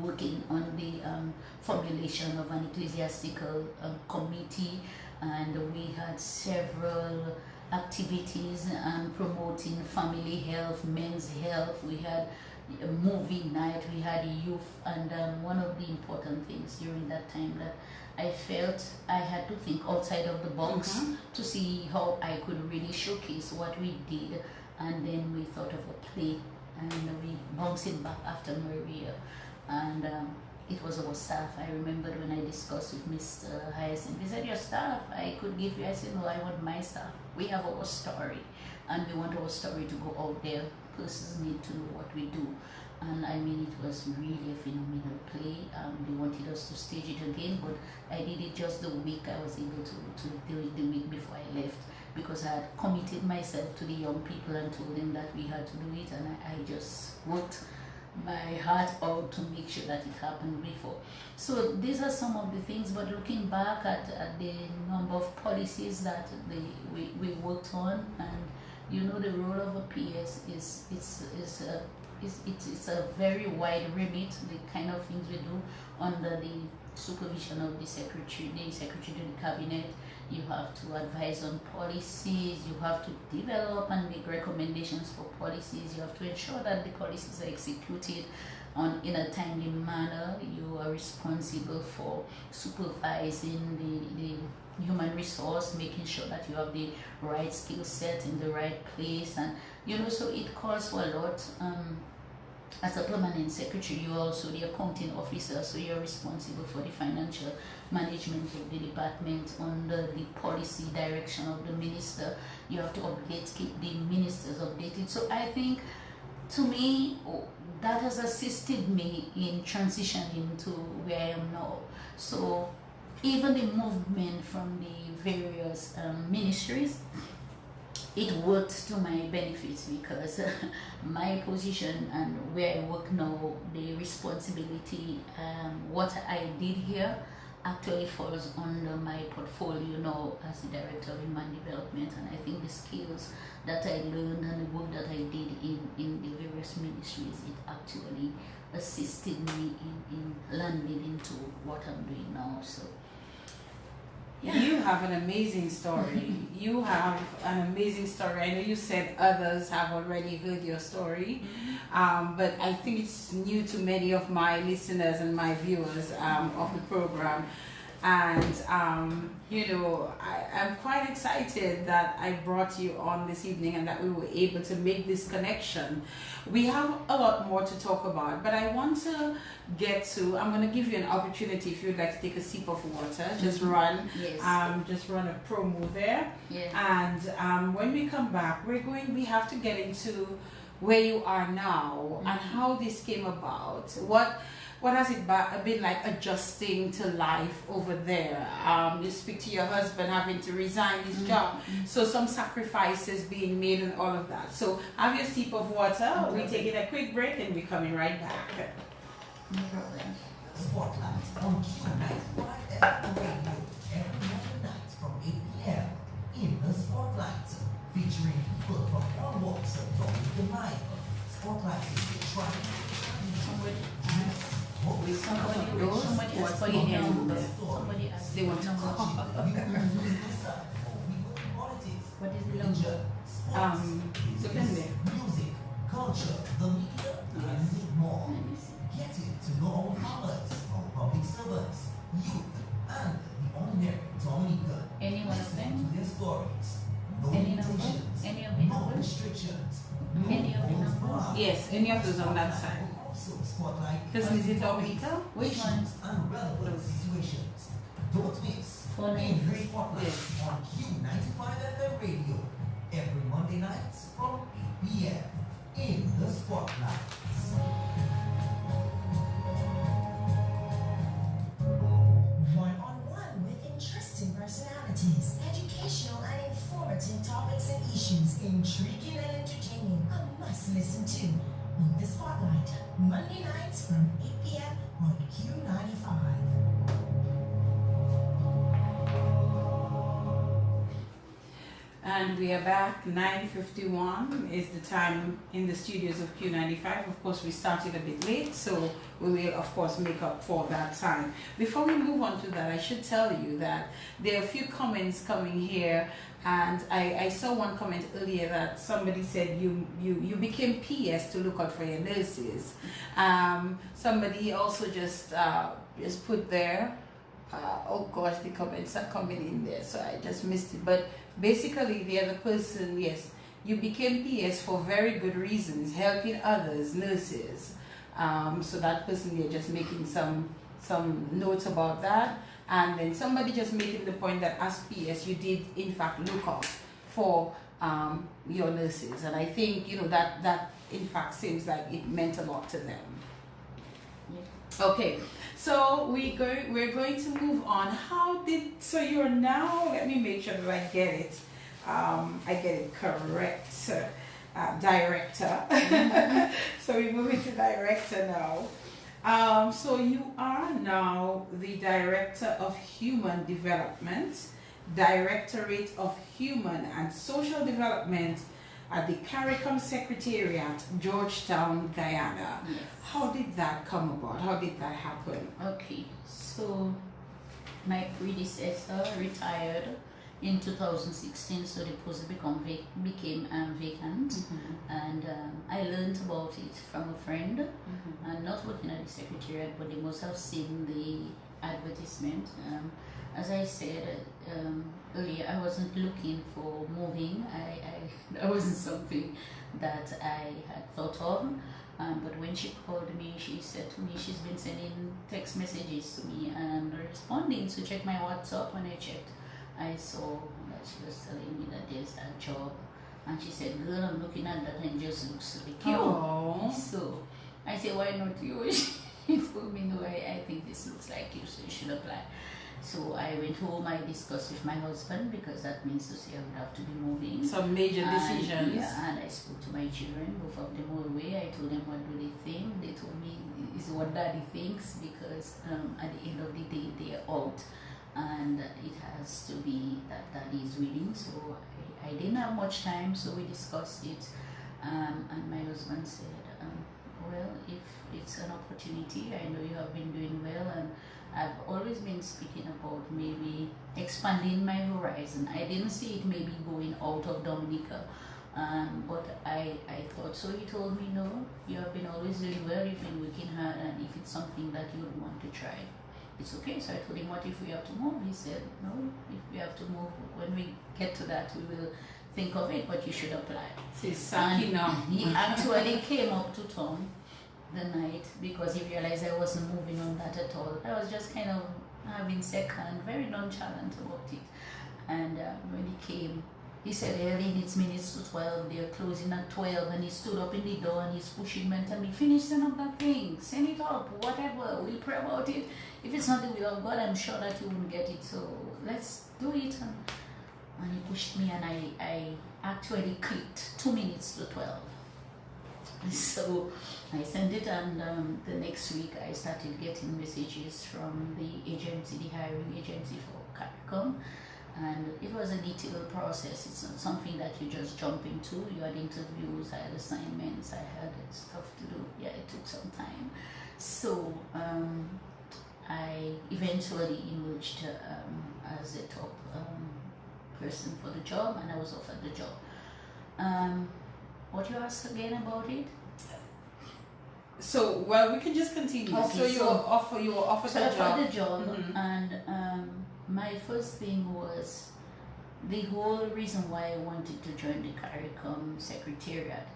working on the formulation of an ecclesiastical committee, and we had several activities promoting family health, men's health. We had a movie night, we had youth, and one of the important things during that time that I felt I had to think outside of the box to see how I could really showcase what we did. And then we thought of a play, and we bounced it back after Maria, and it was our staff. I remembered when I discussed with Mr. Hyacinth, he said, your staff, I could give you. I said, no, I want my staff. We have our story, and we want our story to go out there. Persons need to know what we do. And I mean, it was really a phenomenal play. They wanted us to stage it again, but I did it just the week. I was able to do it the week before I left, because I had committed myself to the young people and told them that we had to do it, and I just worked my heart out to make sure that it happened before. So these are some of the things, but looking back at the number of policies that we worked on, and the role of a PS it's a very wide remit, the kind of things we do under the supervision of the secretary to the cabinet. You have to advise on policies, you have to develop and make recommendations for policies, you have to ensure that the policies are executed in a timely manner. You are responsible for supervising the human resource, making sure that you have the right skill set in the right place, and so it calls for a lot. as a permanent secretary, you're also the accounting officer, so you're responsible for the financial management of the department under the policy direction of the minister. You have to keep the ministers updated. So I think, to me, that has assisted me in transitioning to where I am now. So even the movement from the various ministries, it worked to my benefits, because my position and where I work now, the responsibility, what I did here actually falls under my portfolio now as the Director of Human Development. And I think the skills that I learned and the work that I did in the various ministries, it actually assisted me in landing into what I'm doing now. So you have an amazing story. You have an amazing story. I know you said others have already heard your story, but I think it's new to many of my listeners and my viewers of the program. And you know, I'm quite excited that I brought you on this evening and that we were able to make this connection. We have a lot more to talk about, but I want to get to, I'm going to give you an opportunity if you'd like to take a sip of water, just run, just run a promo there. And when we come back, we have to get into where you are now and how this came about. What has it been like adjusting to life over there? You speak to your husband having to resign his job, so some sacrifices being made and all of that. So have your sip of water. We're taking a quick break and we're coming right back. no problem. Spotlight on Q95 FM radio every Monday night from 8 p.m. in the Spotlight, featuring people from all walks of life. Spotlight is the tribe. Somebody asked for your number. Somebody asked. They want to call. What is the number? Depende. Music, culture, the media, and more. Getting to know our farmers, our public servants, youth, and the ordinary Dominican. Any one of them? To their stories. No Any number? limitations, Any of the no numbers? restrictions. Any of the holds numbers? barred. Yes, any of those on that side. Also spotlight This is it, Dominica? Which one? issues and relevant situations. Don't miss Phone in the in. Spotlight Yes. on Q95 FM radio every Monday night from 8 p.m. in the Spotlight. One-on-one with interesting personalities, educational and informative topics and issues, intriguing and entertaining. A must listen to in the Spotlight, Monday nights from 8 p.m. on Q95. And we are back. 9:51 is the time in the studios of Q95. Of course, we started a bit late, so we will, of course, make up for that time. Before we move on to that, I should tell you that there are a few comments coming here, and I saw one comment earlier that somebody said you became PS to look out for your nurses. Somebody also just put there. Oh gosh, the comments are coming in there, so I just missed it. But basically, the other person, yes, you became PS for very good reasons, helping others, nurses. So that person, they're just making some notes about that. And then somebody just making the point that as PS, you did in fact look out for your nurses. And I think, you know, that in fact seems like it meant a lot to them. Okay, so we're going to move on. So you're now, let me make sure that I get it correct, director. So we move into director now. So you are now the Director of Human Development, Directorate of Human and Social Development at the Caricom Secretariat, Georgetown, Guyana. Yes. How did that come about? How did that happen? Okay, so my predecessor retired in 2016, so the post became vacant, and I learned about it from a friend. I'm not working at the Secretariat, but they must have seen the advertisement. As I said earlier, I wasn't looking for moving. That wasn't something that I had thought of. But when she called me, she said to me she's been sending text messages to me and responding. So check my WhatsApp. When I checked, I saw that she was telling me that there's a job. And she said, girl, I'm looking at that and it just looks like you. Oh. So I said, why not you? She told me, no, I think this looks like you, so you should apply. So I went home, I discussed with my husband, because that means to say I would have to be moving. Some major decisions. Yeah, and I spoke to my children, both of them were away. I told them what do they think. They told me it's what daddy thinks, because at the end of the day they're out. And it has to be that daddy is willing. So I didn't have much time, so we discussed it. And my husband said, well, if it's an opportunity, I know you have been doing well, and I've always been speaking about maybe expanding my horizon. I didn't see it maybe going out of Dominica, but I thought so. He told me, no, you have been always doing well, you've been working hard, and if it's something that you would want to try, it's okay. So I told him, what if we have to move? He said, no, if we have to move, when we get to that, we will think of it, but you should apply. And he actually came up to town the night, because he realized I wasn't moving on that at all. I was just kind of having second, very nonchalant about it. And when he came, he said, Helen, it's minutes to 12, they're closing at 12, and he stood up in the door and he's pushing me and telling me, finish send up that thing, send it up, whatever, we'll pray about it. If it's not the will of God, I'm sure that you won't get it, so let's do it. And he pushed me, and I actually clicked 2 minutes to 12. So I sent it, and the next week I started getting messages from the agency, the hiring agency for Caricom, and it was a detailed process. It's not something that you just jump into. You had interviews, I had assignments, I had stuff to do. Yeah, it took some time. So I eventually emerged as a top person for the job, and I was offered the job. What you asked again about it? So, well, we can just continue. Okay, so you were offered so the I job. offered the job, Mm-hmm. and my first thing was the whole reason why I wanted to join the Caricom Secretariat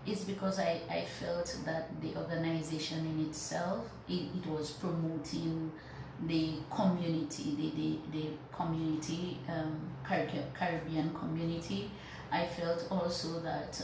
is because I felt that the organization in itself, it was promoting the community, the community, Caribbean community. I felt also that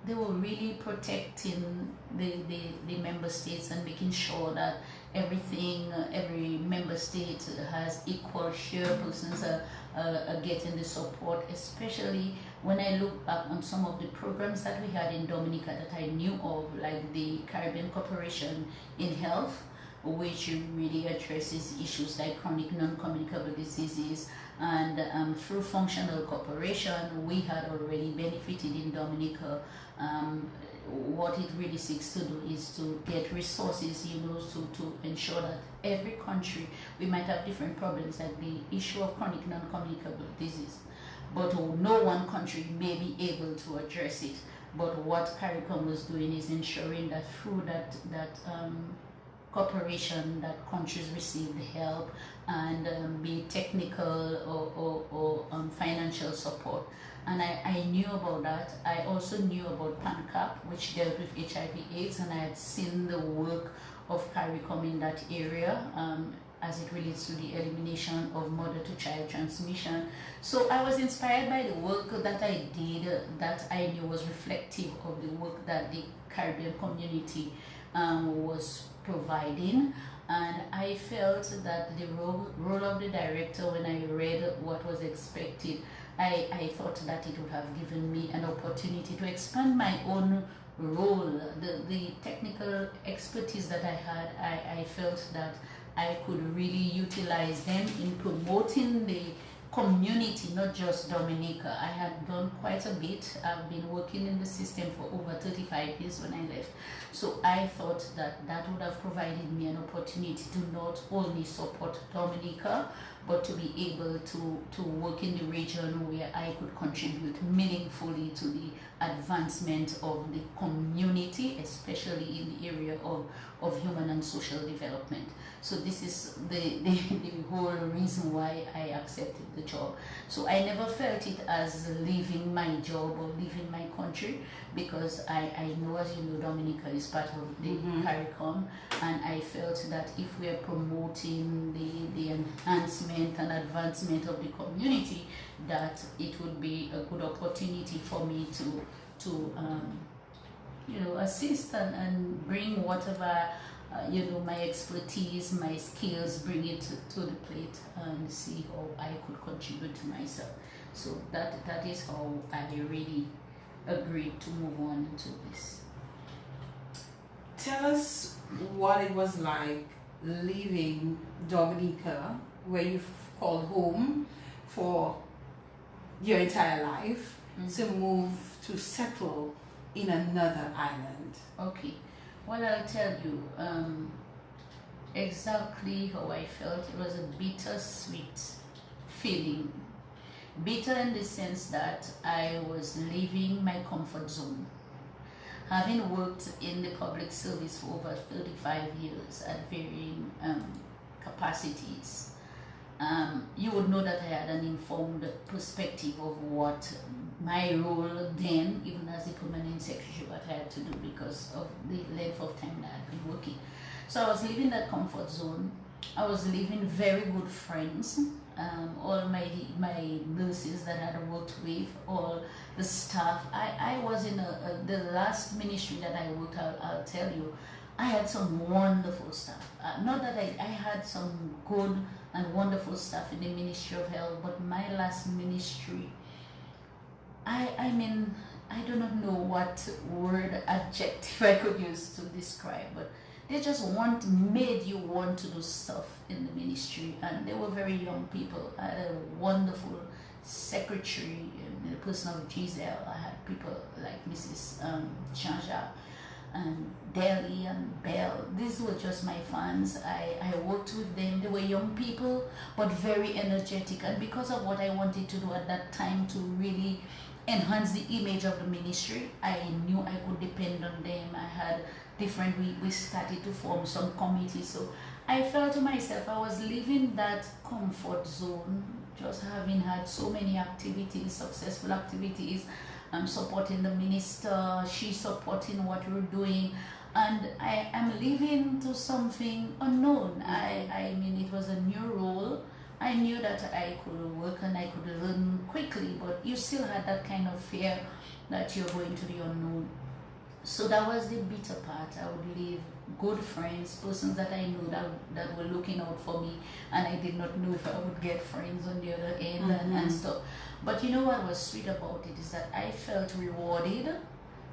they were really protecting the member states and making sure that everything, every member state has equal share, persons are getting the support, especially when I look back on some of the programs that we had in Dominica that I knew of, like the Caribbean Corporation in Health, which really addresses issues like chronic non-communicable diseases, and through functional cooperation we had already benefited in Dominica. What it really seeks to do is to get resources, to ensure that every country, we might have different problems like the issue of chronic non-communicable disease, but no one country may be able to address it. But what Caricom was doing is ensuring that through that cooperation, that countries receive the help, and be technical or financial support. And I knew about that. I also knew about PANCAP, which dealt with HIV/AIDS, and I had seen the work of Caricom in that area as it relates to the elimination of mother-to-child transmission. So I was inspired by the work that I did, that I knew was reflective of the work that the Caribbean community was providing. And I felt that the role of the director, when I read what was expected, I thought that it would have given me an opportunity to expand my own role. The technical expertise that I had, I felt that I could really utilize them in promoting the community, not just Dominica. I had done quite a bit. I've been working in the system for over 35 years when I left. So I thought that that would have provided me an opportunity to not only support Dominica, but to be able to work in the region where I could contribute meaningfully to the advancement advancement of the community, especially in the area of human and social development. So this is the whole reason why I accepted the job. So I never felt it as leaving my job or leaving my country, because I know, as you know, Dominica is part of the Caricom, and I felt that if we are promoting the enhancement and advancement of the community, that it would be a good opportunity for me to assist and bring whatever my expertise, my skills, bring it to the plate and see how I could contribute to myself. So that is how I really agreed to move on to this. Tell us what it was like leaving Dominica, where you've called home for your entire life, to move to settle in another island. Okay. Well, I'll tell you exactly how I felt. It was a bittersweet feeling. Bitter in the sense that I was leaving my comfort zone. Having worked in the public service for over 35 years at varying capacities, you would know that I had an informed perspective of what my role then, even as the permanent secretary, what I had to do because of the length of time that I had been working. So I was leaving that comfort zone. I was leaving very good friends, all my nurses that I had worked with, all the staff. I was in the last ministry that I worked, I'll tell you, I had some wonderful staff. Not that I had some good and wonderful staff in the Ministry of Health, but my last ministry, I mean, I do not know what word, adjective I could use to describe, but they just made you want to do stuff in the ministry, and they were very young people. I had a wonderful secretary in the person of Giselle. I had people like Mrs. Chanja and Deli and Bell. These were just my fans. I worked with them. They were young people, but very energetic. And because of what I wanted to do at that time to really enhance the image of the ministry, I knew I could depend on them. I had different, we started to form some committees. So I felt to myself, I was leaving that comfort zone, just having had so many activities, successful activities. I'm supporting the minister, she's supporting what we're doing, and I am leaving to something unknown. I mean, it was a new role. I knew that I could work and I could learn quickly, but you still had that kind of fear that you're going to the unknown. So that was the bitter part. I would leave good friends, persons that I knew that were looking out for me, and I did not know if I would get friends on the other end and stuff. But you know what was sweet about it is that I felt rewarded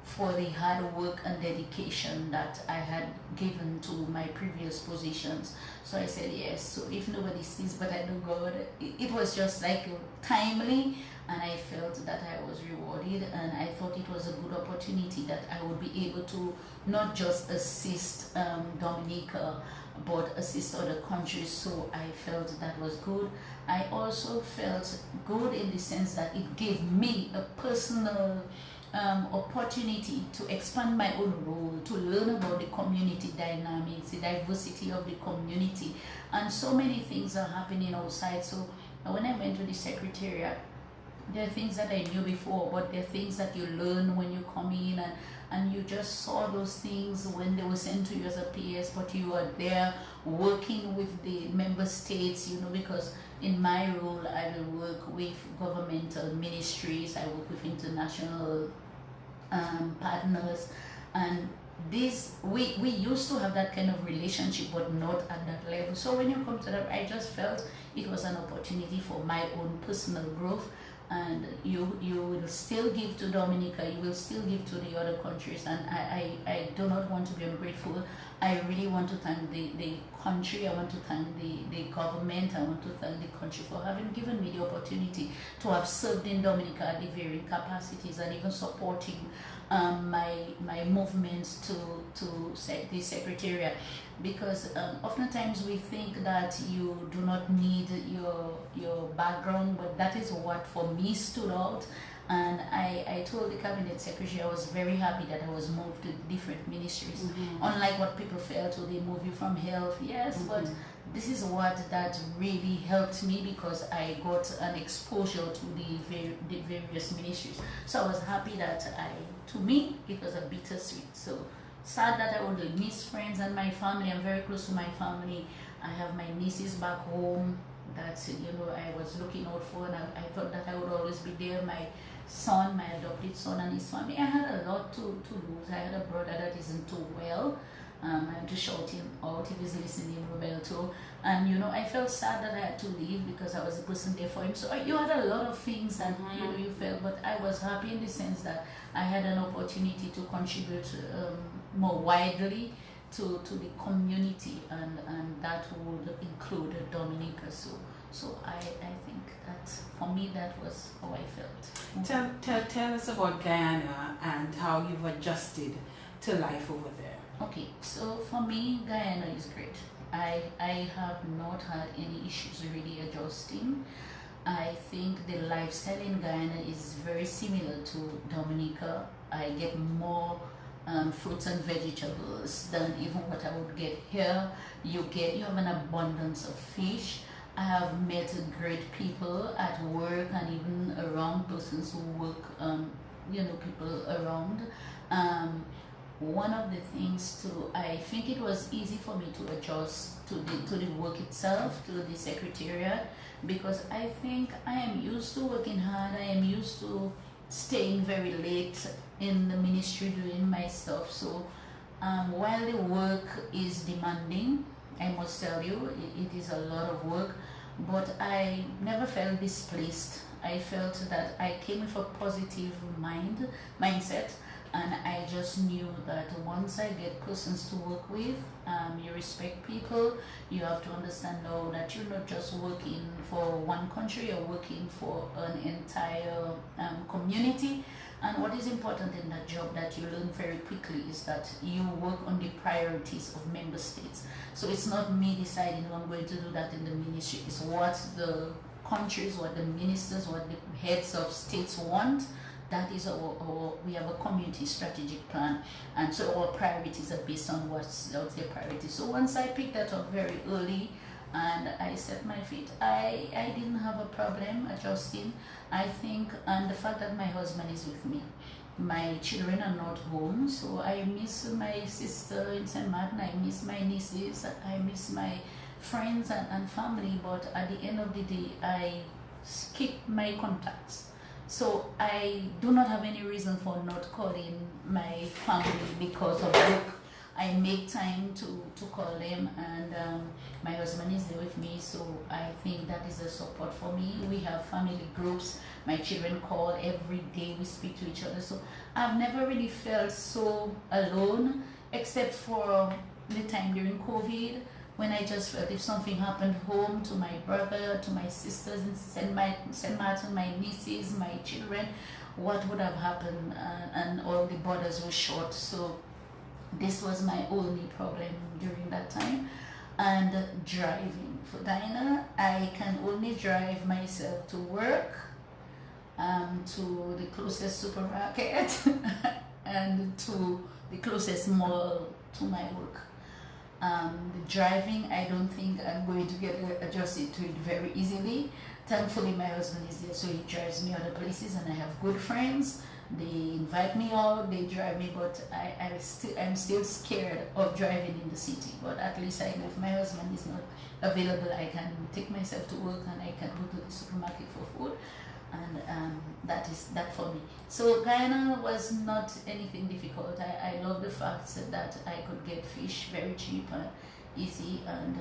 for the hard work and dedication that I had given to my previous positions. So I said yes. So if nobody sees but I know God, it was just like timely, and I felt that I was rewarded, and I thought it was a good opportunity that I would be able to not just assist Dominica, but assist other countries. So I felt that was good. I also felt good in the sense that it gave me a personal opportunity to expand my own role, to learn about the community dynamics, the diversity of the community, and so many things are happening outside. So when I went to the Secretariat, there are things that I knew before, but there are things that you learn when you come in, and you just saw those things when they were sent to you as a PS, but you are there working with the member states, because in my role I will work with governmental ministries, I work with international partners, and this we used to have that kind of relationship, but not at that level. So when you come to that, I just felt it was an opportunity for my own personal growth. And you will still give to Dominica, you will still give to the other countries, and I do not want to be ungrateful. I really want to thank the country, I want to thank the government, I want to thank the country for having given me the opportunity to have served in Dominica at the varying capacities, and even supporting my movements to the Secretariat. Because oftentimes we think that you do not need your background, but that is what for me stood out. And I told the cabinet secretary I was very happy that I was moved to different ministries. Unlike what people felt, oh, they move you from health, yes, but this is what that really helped me, because I got an exposure to the various ministries. So I was happy that to me, it was a bittersweet. So sad that I would miss friends and my family. I'm very close to my family. I have my nieces back home that I was looking out for, and I thought that I would always be there. My son, my adopted son, and his family. I had a lot to lose. I had a brother that isn't too well. I had to shout him out if he's listening, Roberto. And I felt sad that I had to leave because I was the person there for him. So you had a lot of things that you felt, but I was happy in the sense that I had an opportunity to contribute more widely to the community, and that would include Dominica. So I think that for me that was how I felt. Tell us about Guyana and how you've adjusted to life over there. Okay, so for me, Guyana is great. I have not had any issues really adjusting. I think the lifestyle in Guyana is very similar to Dominica. I get more fruits and vegetables than even what I would get here. You have an abundance of fish. I have met great people at work and even around, persons who work, people around. One of the things too, I think it was easy for me to adjust to the work itself, to the secretariat, because I think I am used to working hard. I am used to staying very late in the ministry doing my stuff. So while the work is demanding, I must tell you, it is a lot of work, but I never felt displaced. I felt that I came with a positive mindset, and I just knew that once I get persons to work with, you respect people. You have to understand now that you're not just working for one country, you're working for an entire community. And what is important in that job that you learn very quickly is that you work on the priorities of member states. So it's not me deciding I'm going to do that in the ministry. It's what the countries, what the ministers, what the heads of states want. That is we have a community strategic plan, and so our priorities are based on what's their priorities. So once I picked that up very early and I set my feet, I didn't have a problem adjusting. I think, and the fact that my husband is with me, my children are not home, so I miss my sister in St. Martin, I miss my nieces, I miss my friends and family, but at the end of the day, I keep my contacts. So I do not have any reason for not calling my family because of work. I make time to call them, and my husband is there with me, so I think that is a support for me. We have family groups. My children call every day. We speak to each other. So I've never really felt so alone, except for the time during COVID, when I just felt if something happened home to my brother, to my sisters in St. Martin, my nieces, my children, what would have happened? And all the borders were shut. So this was my only problem during that time. And driving. For Guyana, I can only drive myself to work, to the closest supermarket, and to the closest mall to my work. The driving, I don't think I'm going to get adjusted to it very easily. Thankfully, my husband is there, so he drives me other places, and I have good friends. They invite me out, they drive me, but I'm still scared of driving in the city. But at least I know if my husband is not available, I can take myself to work and I can go to the supermarket for food. And that is that for me. So Guyana was not anything difficult. I love the fact that I could get fish very cheap and easy, and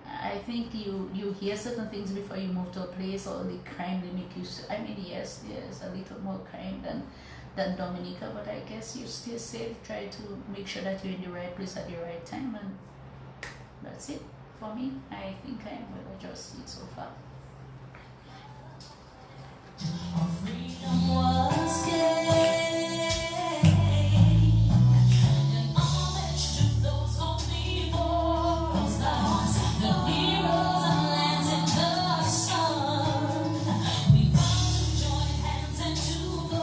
I think you hear certain things before you move to a place, or the crime they make you. I mean, yes, there's a little more crime than Dominica, but I guess you're still safe. Try to make sure that you're in the right place at the right time, and that's it for me. I think I'm well adjusted so far. Our freedom was gained, and homage to those gone before us, the heroes and lands in the sun. We vow to join hands and to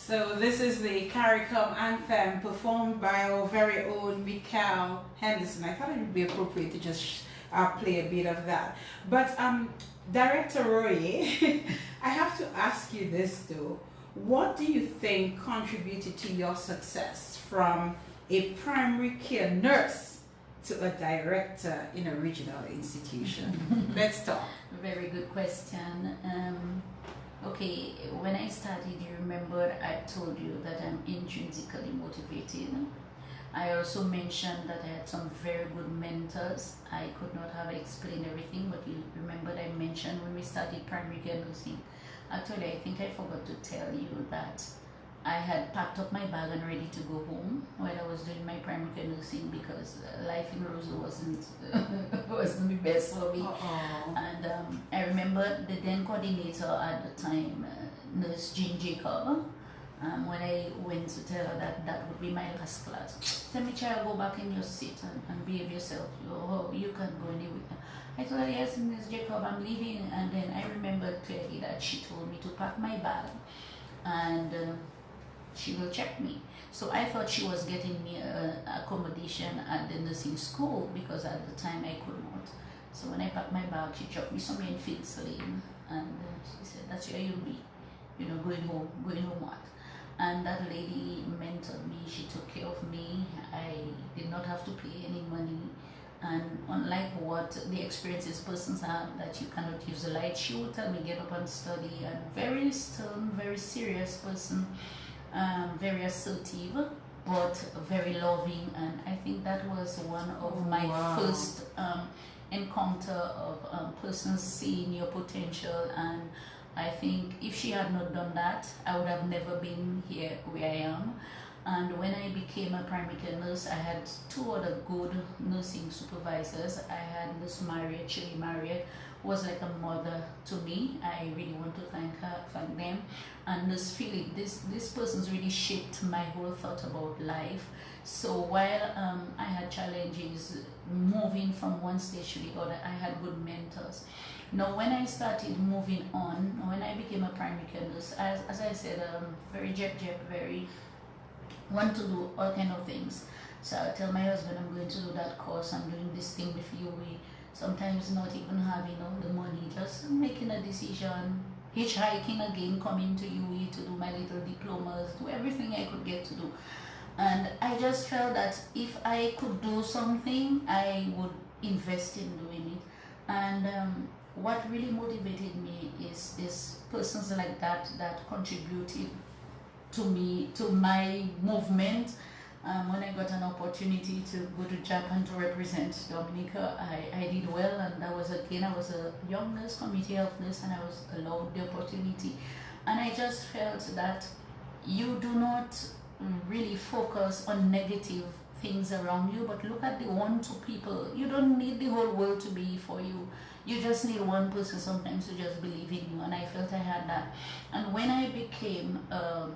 So this is the Caricom anthem performed by our very own Mikhail Henderson. I thought it would be appropriate to just play a bit of that. But Director Roy, I have to ask you this though. What do you think contributed to your success from a primary care nurse to a director in a regional institution? Let's talk. Very good question. Okay, when I started, you remember I told you that I'm intrinsically motivated. I also mentioned that I had some very good mentors. I could not have explained everything, but you remember I mentioned when we started primary care nursing. Actually, I think I forgot to tell you that I had packed up my bag and ready to go home while I was doing my primary care nursing because life in Roseau wasn't the best for me. And I remember the then coordinator at the time, Nurse Jean Jacob, when I went to tell her that that would be my last class. Tell me, child, go back in your seat and behave yourself. You can't go anywhere. I told her, yes, Nurse Jacob, I'm leaving. And then I remembered clearly that she told me to pack my bag and she will check me. So I thought she was getting me accommodation at the nursing school because at the time I could not. So when I packed my bag, she dropped me somewhere in Fields Lane and she said, that's where you'll be, going home what? And that lady mentored me, she took care of me. I did not have to pay any money. And unlike what the experiences persons have that you cannot use the light, she would tell me get up and study. And very stern, very serious person. Very assertive, but very loving, and I think that was one of my first encounter of persons seeing your potential. And I think if she had not done that, I would have never been here where I am. And when I became a primary care nurse, I had two other good nursing supervisors. I had Nurse Marriott, Shirley Marriott, was like a mother to me. I really want to thank them. And Nurse Philip, this person's really shaped my whole thought about life. So while I had challenges moving from one stage to the other, I had good mentors. Now when I started moving on, when I became a primary care nurse, as I said, very very want to do all kind of things. So I tell my husband I'm going to do that course, I'm doing this thing with you. Sometimes not even having all the money, just making a decision, hitchhiking again, coming to UE to do my little diplomas, do everything I could get to do. And I just felt that if I could do something, I would invest in doing it. And what really motivated me is persons like that contributed to me, to my movement. When I got an opportunity to go to Japan to represent Dominica, I did well, and I was a young nurse, community health nurse, and I was allowed the opportunity. And I just felt that you do not really focus on negative things around you, but look at the 1-2 people. You don't need the whole world to be for you. You just need one person sometimes to just believe in you, and I felt I had that. And when I became a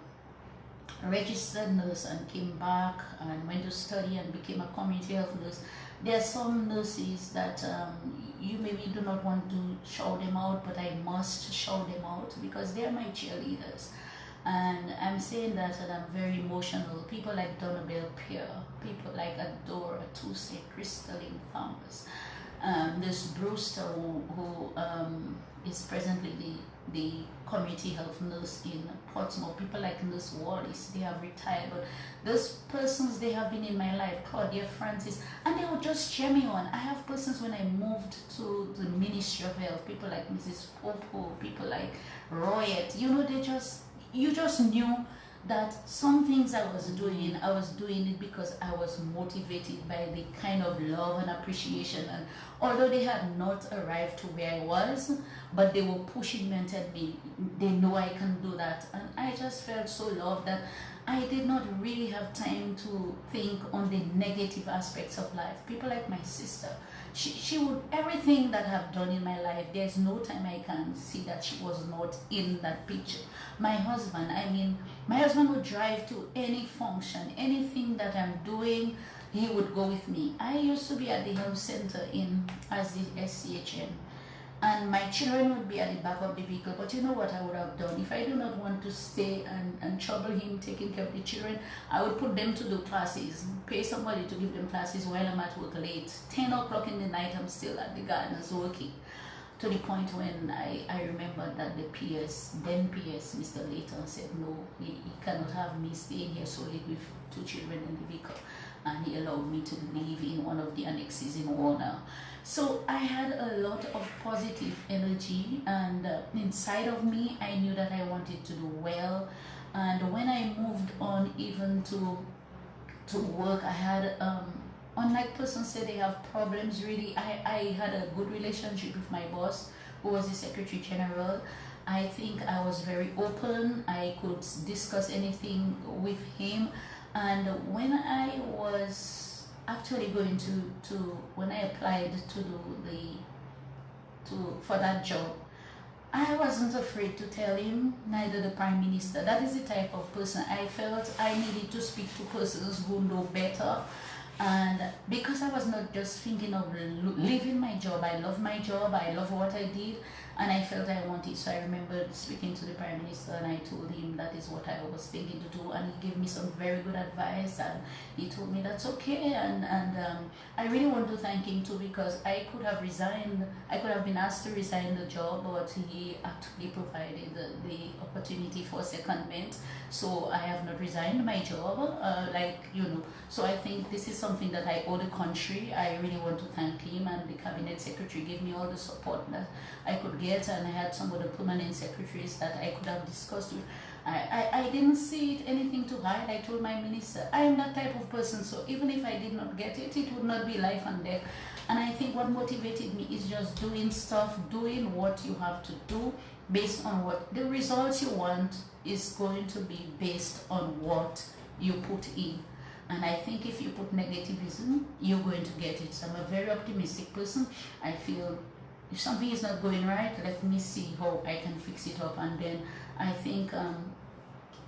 registered nurse and came back and went to study and became a community health nurse, there are some nurses that you maybe do not want to shout them out, but I must shout them out because they are my cheerleaders. And I'm saying that, and I'm very emotional. People like Donabelle Pierre, people like Adora Tuesday, Crystalline Thomas, this Brewster who is presently the community health nurse in Portsmouth, people like Nurse Wallace, they have retired, but those persons, they have been in my life, Claudia Francis, and they would just cheer me on. I have persons when I moved to the Ministry of Health, people like Mrs. Popo, people like Royet, you just knew that some things I was doing it because I was motivated by the kind of love and appreciation. And although they had not arrived to where I was, but they were pushing me and telling me they know I can do that. And I just felt so loved that I did not really have time to think on the negative aspects of life. People like my sister, she would, everything that I've done in my life, there's no time I can see that she was not in that picture. My husband, my husband would drive to any function, anything that I'm doing, he would go with me. I used to be at the health center as the SCHN. and my children would be at the back of the vehicle. But you know what I would have done? If I do not want to stay and trouble him taking care of the children, I would put them to do classes, pay somebody to give them classes while I'm at work late. 10 o'clock in the night, I'm still at the gardens working. To the point when I remember that the then PS, Mr. Layton, said no, he cannot have me staying here so late with 2 children in the vehicle. And he allowed me to live in one of the annexes in Warner. So I had a lot of positive energy, and inside of me, I knew that I wanted to do well. And when I moved on even to work, I had, unlike persons say they have problems, really, I had a good relationship with my boss, who was the Secretary General. I think I was very open. I could discuss anything with him. And when I was actually going to when I applied to do for that job, I wasn't afraid to tell him, neither the Prime Minister. That is the type of person I felt I needed to speak to persons who know better. And because I was not just thinking of leaving my job, I love my job, I love what I did, and I felt I wanted. So I remember speaking to the Prime Minister, and I told him that is what I was thinking to do, and he gave me some very good advice, and he told me that's okay. And I really want to thank him too, because I could have resigned, I could have been asked to resign the job, but he actually provided the opportunity for secondment. So I have not resigned my job, so I think this is something that I owe the country. I really want to thank him, and the Cabinet Secretary gave me all the support that I could get, and I had some of the permanent secretaries that I could have discussed with. I didn't see it anything to hide. I told my minister, I am that type of person, so even if I did not get it, it would not be life and death. And I think what motivated me is just doing stuff, doing what you have to do based on what the results you want is going to be based on what you put in. And I think if you put negativism, you're going to get it. So I'm a very optimistic person. I feel if something is not going right, let me see how I can fix it up. And then I think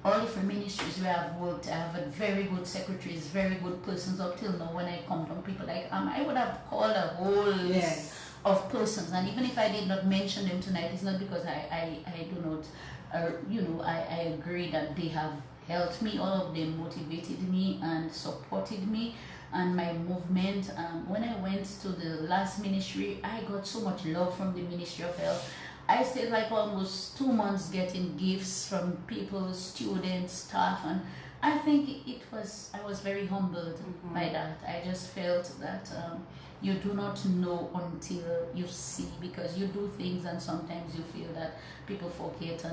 all different ministries where I've worked, I have had very good secretaries, very good persons up till now. When I come from people like I would have called a whole list of persons, and even if I did not mention them tonight, it's not because I do not, I agree that they have helped me. All of them motivated me and supported me and my movement. When I went to the last ministry, I got so much love from the Ministry of Health. I stayed like almost 2 months getting gifts from people, students, staff, and I think I was very humbled by that. I just felt that you do not know until you see, because you do things and sometimes you feel that people forget,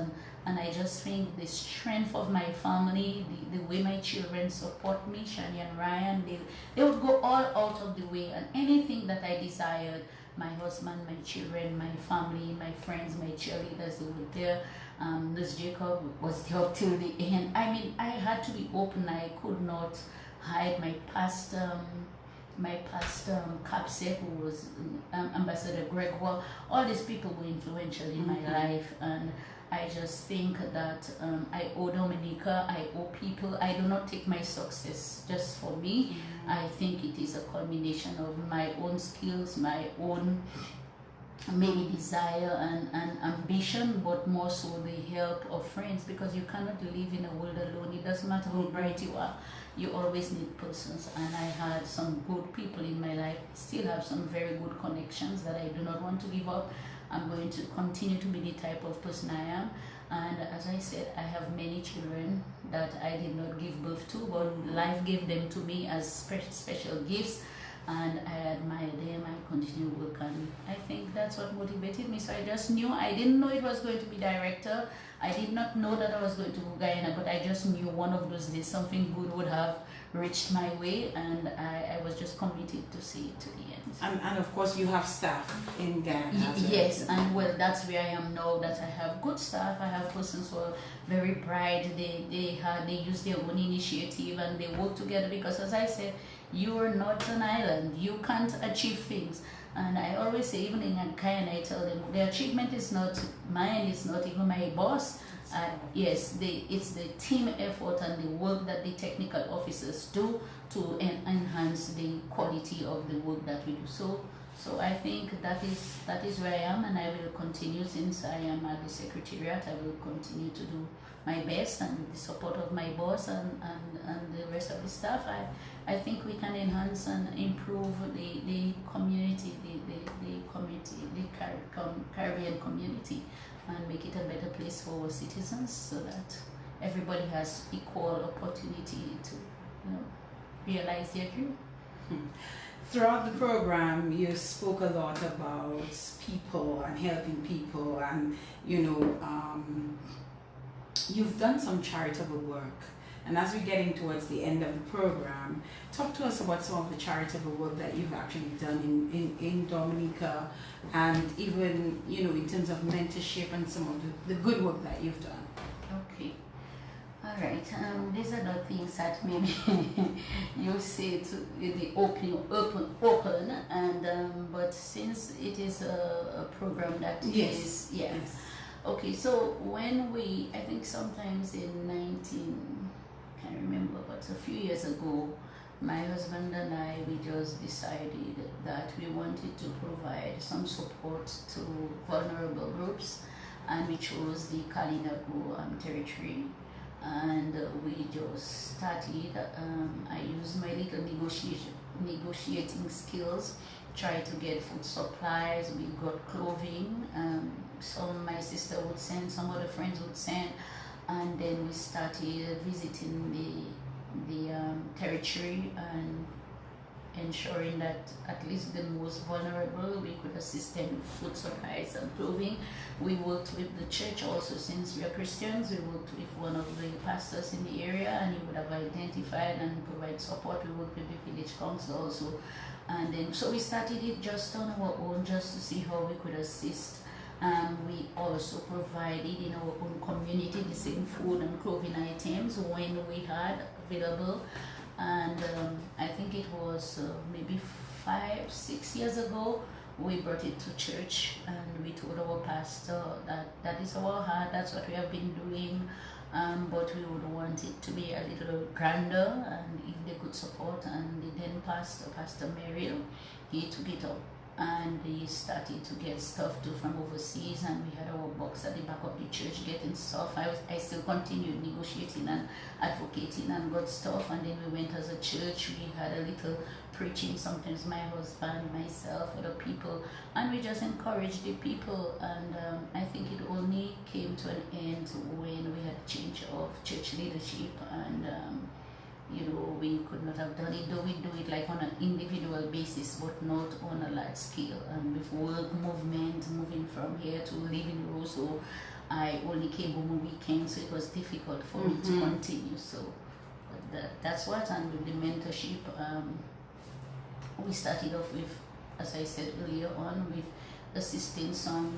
and I just think the strength of my family, the way my children support me, Shani and Ryan, they would go all out of the way, and anything that I desired, my husband, my children, my family, my friends, my cheerleaders, they were there. This Jacob was there up till the end. I mean, I had to be open. I could not hide my past CAPSEC, who was Ambassador Gregoire. All these people were influential in my life, and I just think that I owe Dominica, I owe people. I do not take my success just for me. I think it is a culmination of my own skills, my own maybe desire and ambition, but more so the help of friends, because you cannot live in a world alone. It doesn't matter how bright you are, you always need persons, and I had some good people in my life. Still have some very good connections that I do not want to give up. I'm going to continue to be the type of person I am, and as I said, I have many children that I did not give birth to, but life gave them to me as special gifts, and I admire them. I continue to work, and I think that's what motivated me. So I just knew, I didn't know it was going to be director. I did not know that I was going to go Guyana, but I just knew one of those days something good would have reached my way, and I was just committed to see it to the end. And of course you have staff in Guyana. Yes, and well, that's where I am now, that I have good staff. I have persons who are very bright. They use their own initiative and they work together, because as I said, you are not an island. You can't achieve things. And I always say, even in Guyana, I tell them, the achievement is not mine, it's not even my boss. Yes, it's the team effort and the work that the technical officers do to enhance the quality of the work that we do. So So I think that is where I am, and I will continue. Since I am at the Secretariat, I will continue to do my best, and with the support of my boss and the rest of the staff, I think we can enhance and improve the community, the community, the Caribbean community, and make it a better place for our citizens, so that everybody has equal opportunity to, realize their dream. Throughout the program, you spoke a lot about people and helping people, and you've done some charitable work. And as we're getting towards the end of the program, talk to us about some of the charitable work that you've actually done in Dominica, and even in terms of mentorship and some of the good work that you've done. Okay. All right. These are the things that maybe you say to the open, and but since it is a program that is. Okay. So when I think sometimes in can't remember, but a few years ago, my husband and I, we just decided that we wanted to provide some support to vulnerable groups, and we chose the Kalinago territory. And we just started. I used my little negotiating skills, tried to get food supplies. We got clothing. Some my sister would send, some other friends would send, and then we started visiting the territory and ensuring that at least the most vulnerable, we could assist them with food supplies and clothing. We worked with the church also, since we are Christians. We worked with one of the pastors in the area, and he would have identified and provide support. We worked with the village council also, and then so we started it just on our own, just to see how we could assist. We also provided in our own community the same food and clothing items when we had available. And I think it was maybe 5-6 years ago, we brought it to church, and we told our pastor that is our heart, that's what we have been doing, but we would want it to be a little grander, and if they could support. And the then pastor, Pastor Merrill, he took it up, and he started to get stuff too from overseas, and we had our box at the back of the church getting stuff. I still continued negotiating and advocating and got stuff, and then we went as a church. We had a little preaching, sometimes my husband, myself, other people, and we just encouraged the people. And I think it only came to an end when we had a change of church leadership, and we could not have done it, though we do it like on an individual basis, but not on a large scale. And with work movement, moving from here to living room, so I only came home on weekends, so it was difficult for me to continue. So that's what. And with the mentorship, we started off with, as I said earlier on, with assisting some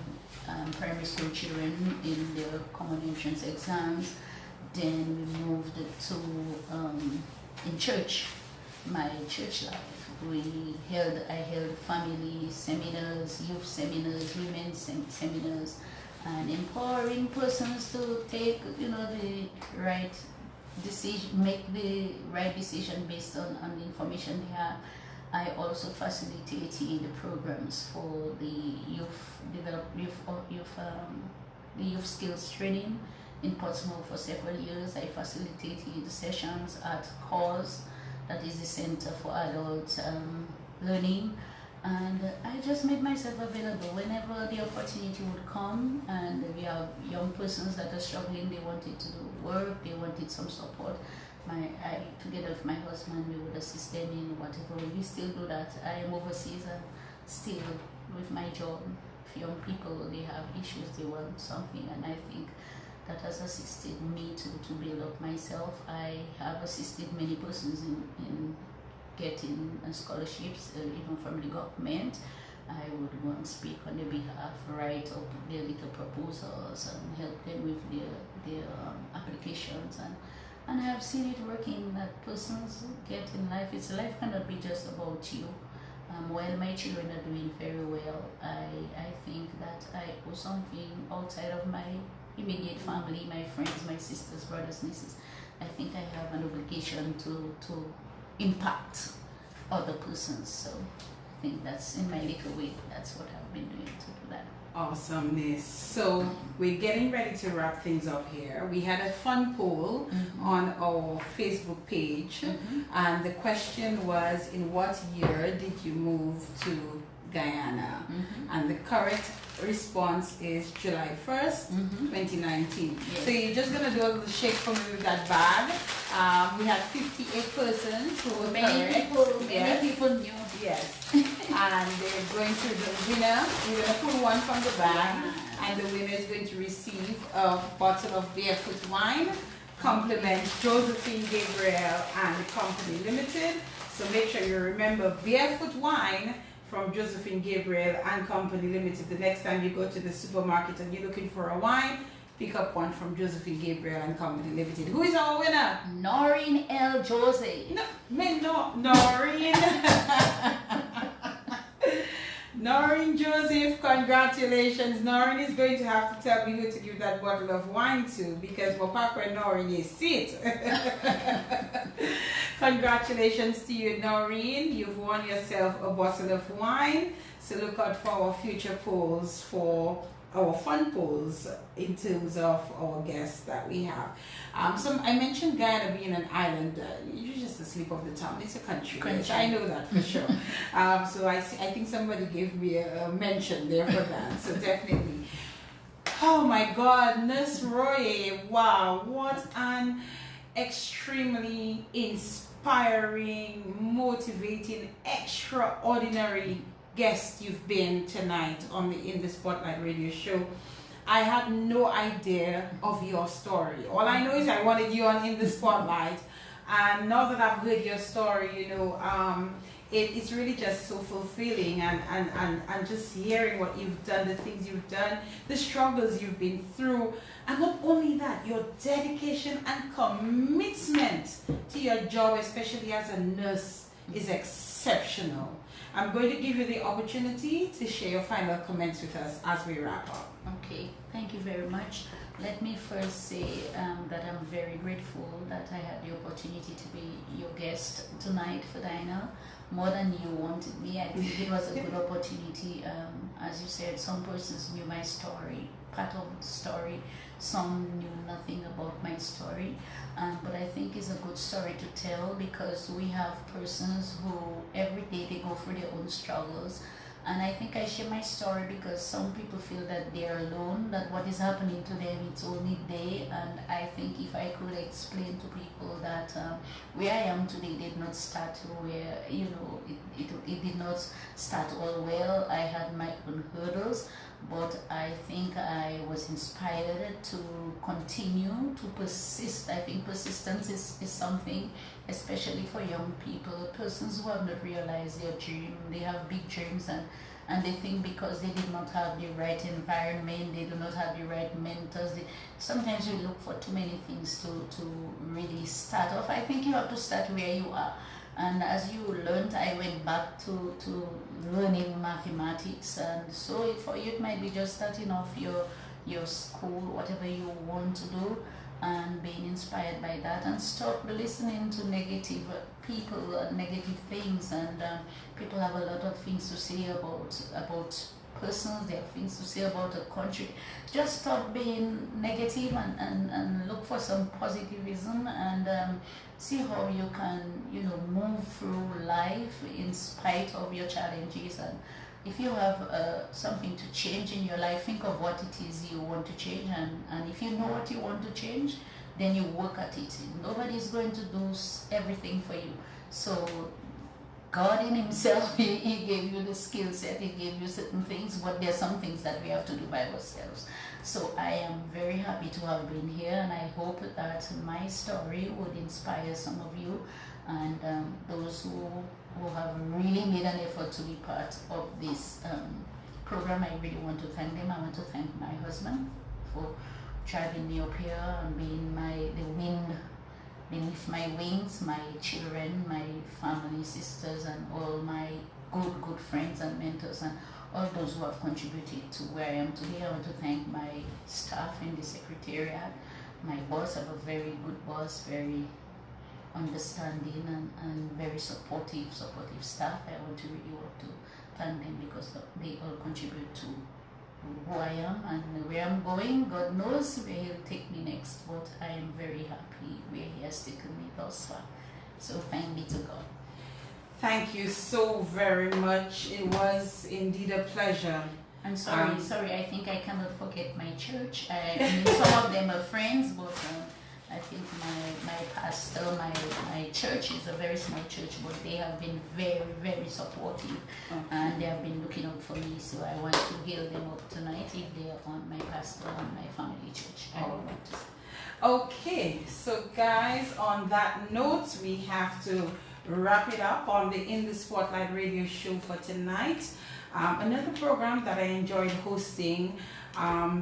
primary school children in their common entrance exams. Then we moved to in church, my church life. I held family seminars, youth seminars, women's seminars, and empowering persons to take the right decision, make the right decision based on the information they have. I also facilitated the programs for the youth skills training in Portsmouth for several years. I facilitated sessions at CAUSE, that is the Center for Adult Learning, and I just made myself available whenever the opportunity would come. And we have young persons that are struggling, they wanted to do work, they wanted some support. Together with my husband, we would assist them in whatever. We still do that. I am overseas, and still with my job, if young people, they have issues, they want something, and I think that has assisted me to build up myself. I have assisted many persons in getting scholarships, even from the government. I would go and speak on their behalf, write up their little proposals, and help them with their applications. And I have seen it working, that persons get in life. Life cannot be just about you. While my children are doing very well, I think that I owe something outside of my immediate family, my friends, my sisters, brothers, nieces. I think I have an obligation to impact other persons. So think that's in my little way. That's what I've been doing to do that. Awesomeness. So we're getting ready to wrap things up here. We had a fun poll on our Facebook page, and the question was, in what year did you move to Guyana? And the correct response is July 1st, 2019. Yes. So you're just going to do a little shake for me with that bag. We had 58 persons who were correct. Many people knew. Yes. And they're going to the winner. We're going to pull one from the bag, and the winner is going to receive a bottle of Barefoot wine, compliment Josephine Gabriel and the Company Limited. So make sure you remember Barefoot wine from Josephine Gabriel and Company Limited. The next time you go to the supermarket and you're looking for a wine, pick up one from Josephine Gabriel and Company Limited. Who is our winner? Noreen L. Jose. No, Noreen. Noreen Joseph, congratulations. Noreen is going to have to tell me who to give that bottle of wine to, because my papa and Noreen is sit. Congratulations to you, Noreen. You've won yourself a bottle of wine. So look out for our future polls, for our fun polls in terms of our guests that we have. I mentioned Guyana being an island. It's just a slip of the tongue. It's a country. Yes, I know that for sure. So I think somebody gave me a mention there for that. So definitely. Oh my God, Nurse Roy. Wow, what an extremely inspiring, motivating, extraordinary guest you've been tonight on in the Spotlight Radio Show. I had no idea of your story. All I know is I wanted you on In the Spotlight, and now that I've heard your story, it's really just so fulfilling, and just hearing what you've done, the things you've done, the struggles you've been through, and not only that, your dedication and commitment to your job, especially as a nurse, is exceptional. I'm going to give you the opportunity to share your final comments with us as we wrap up. Okay, thank you very much. Let me first say that I'm very grateful that I had the opportunity to be your guest tonight, Ferdina. More than you wanted me, I think it was a good opportunity. As you said, some persons knew my story, part of the story. Some knew nothing about my story, but I think it's a good story to tell, because we have persons who every day they go through their own struggles, and I think I share my story because some people feel that they are alone, that what is happening to them, it's only they, and I think if I could explain to people that where I am today did not start where, it did not start all well. I had my own hurdles, but I think I was inspired to continue to persist. I think persistence is something, especially for young people, persons who have not realized their dream. They have big dreams, and they think because they did not have the right environment, they do not have the right mentors. Sometimes we look for too many things to really start off. I think you have to start where you are. And as you learned, I went back to learning mathematics, and so for you it might be just starting off your school, whatever you want to do, and being inspired by that, and stop listening to negative people and negative things. And people have a lot of things to say about persons, they have things to say about a country. Just stop being negative and look for some positivism, and see how you can, move through life in spite of your challenges. And if you have something to change in your life, think of what it is you want to change, and if you know what you want to change, then you work at it. Nobody is going to do everything for you. So God in himself, he gave you the skill set, he gave you certain things, but there are some things that we have to do by ourselves. So I am very happy to have been here, and I hope that my story would inspire some of you, and those who have really made an effort to be part of this program. I really want to thank them. I want to thank my husband for driving me up here and being the wind beneath my wings, my children, my family, sisters, and all my good friends and mentors, and all those who have contributed to where I am today. I want to thank my staff in the Secretariat, my boss. I have a very good boss, very understanding and very supportive staff. I want to really work to thank them because they all contribute to who I am and where I'm going. God knows where He'll take me next, but I am very happy where He has taken me thus far. So thank be to God. Thank you so very much. It was indeed a pleasure. I'm sorry, I think I cannot forget my church. I mean, some of them are friends, but I think my pastor, my church is a very small church, but they have been very, very supportive, and they have been looking out for me. So I want to hail them up tonight if they are on my pastor and my family church. Okay, so guys, on that note, we have to wrap it up on the In the Spotlight radio show for tonight. Another program that I enjoyed hosting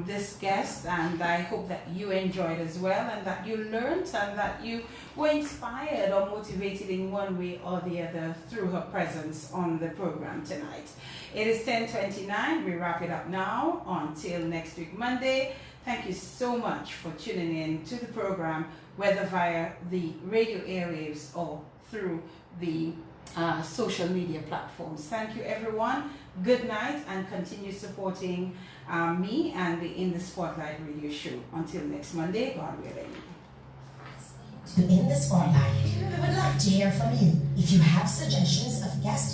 this guest, and I hope that you enjoyed as well, and that you learned and that you were inspired or motivated in one way or the other through her presence on the program tonight. It is 10:29. We wrap it up now until next week Monday. Thank you so much for tuning in to the program, whether via the radio airwaves or through the social media platforms. Thank you, everyone. Good night, and continue supporting me and the In the Spotlight radio show. Until next Monday, God willing. To In the Spotlight, we would love to hear from you. If you have suggestions of guests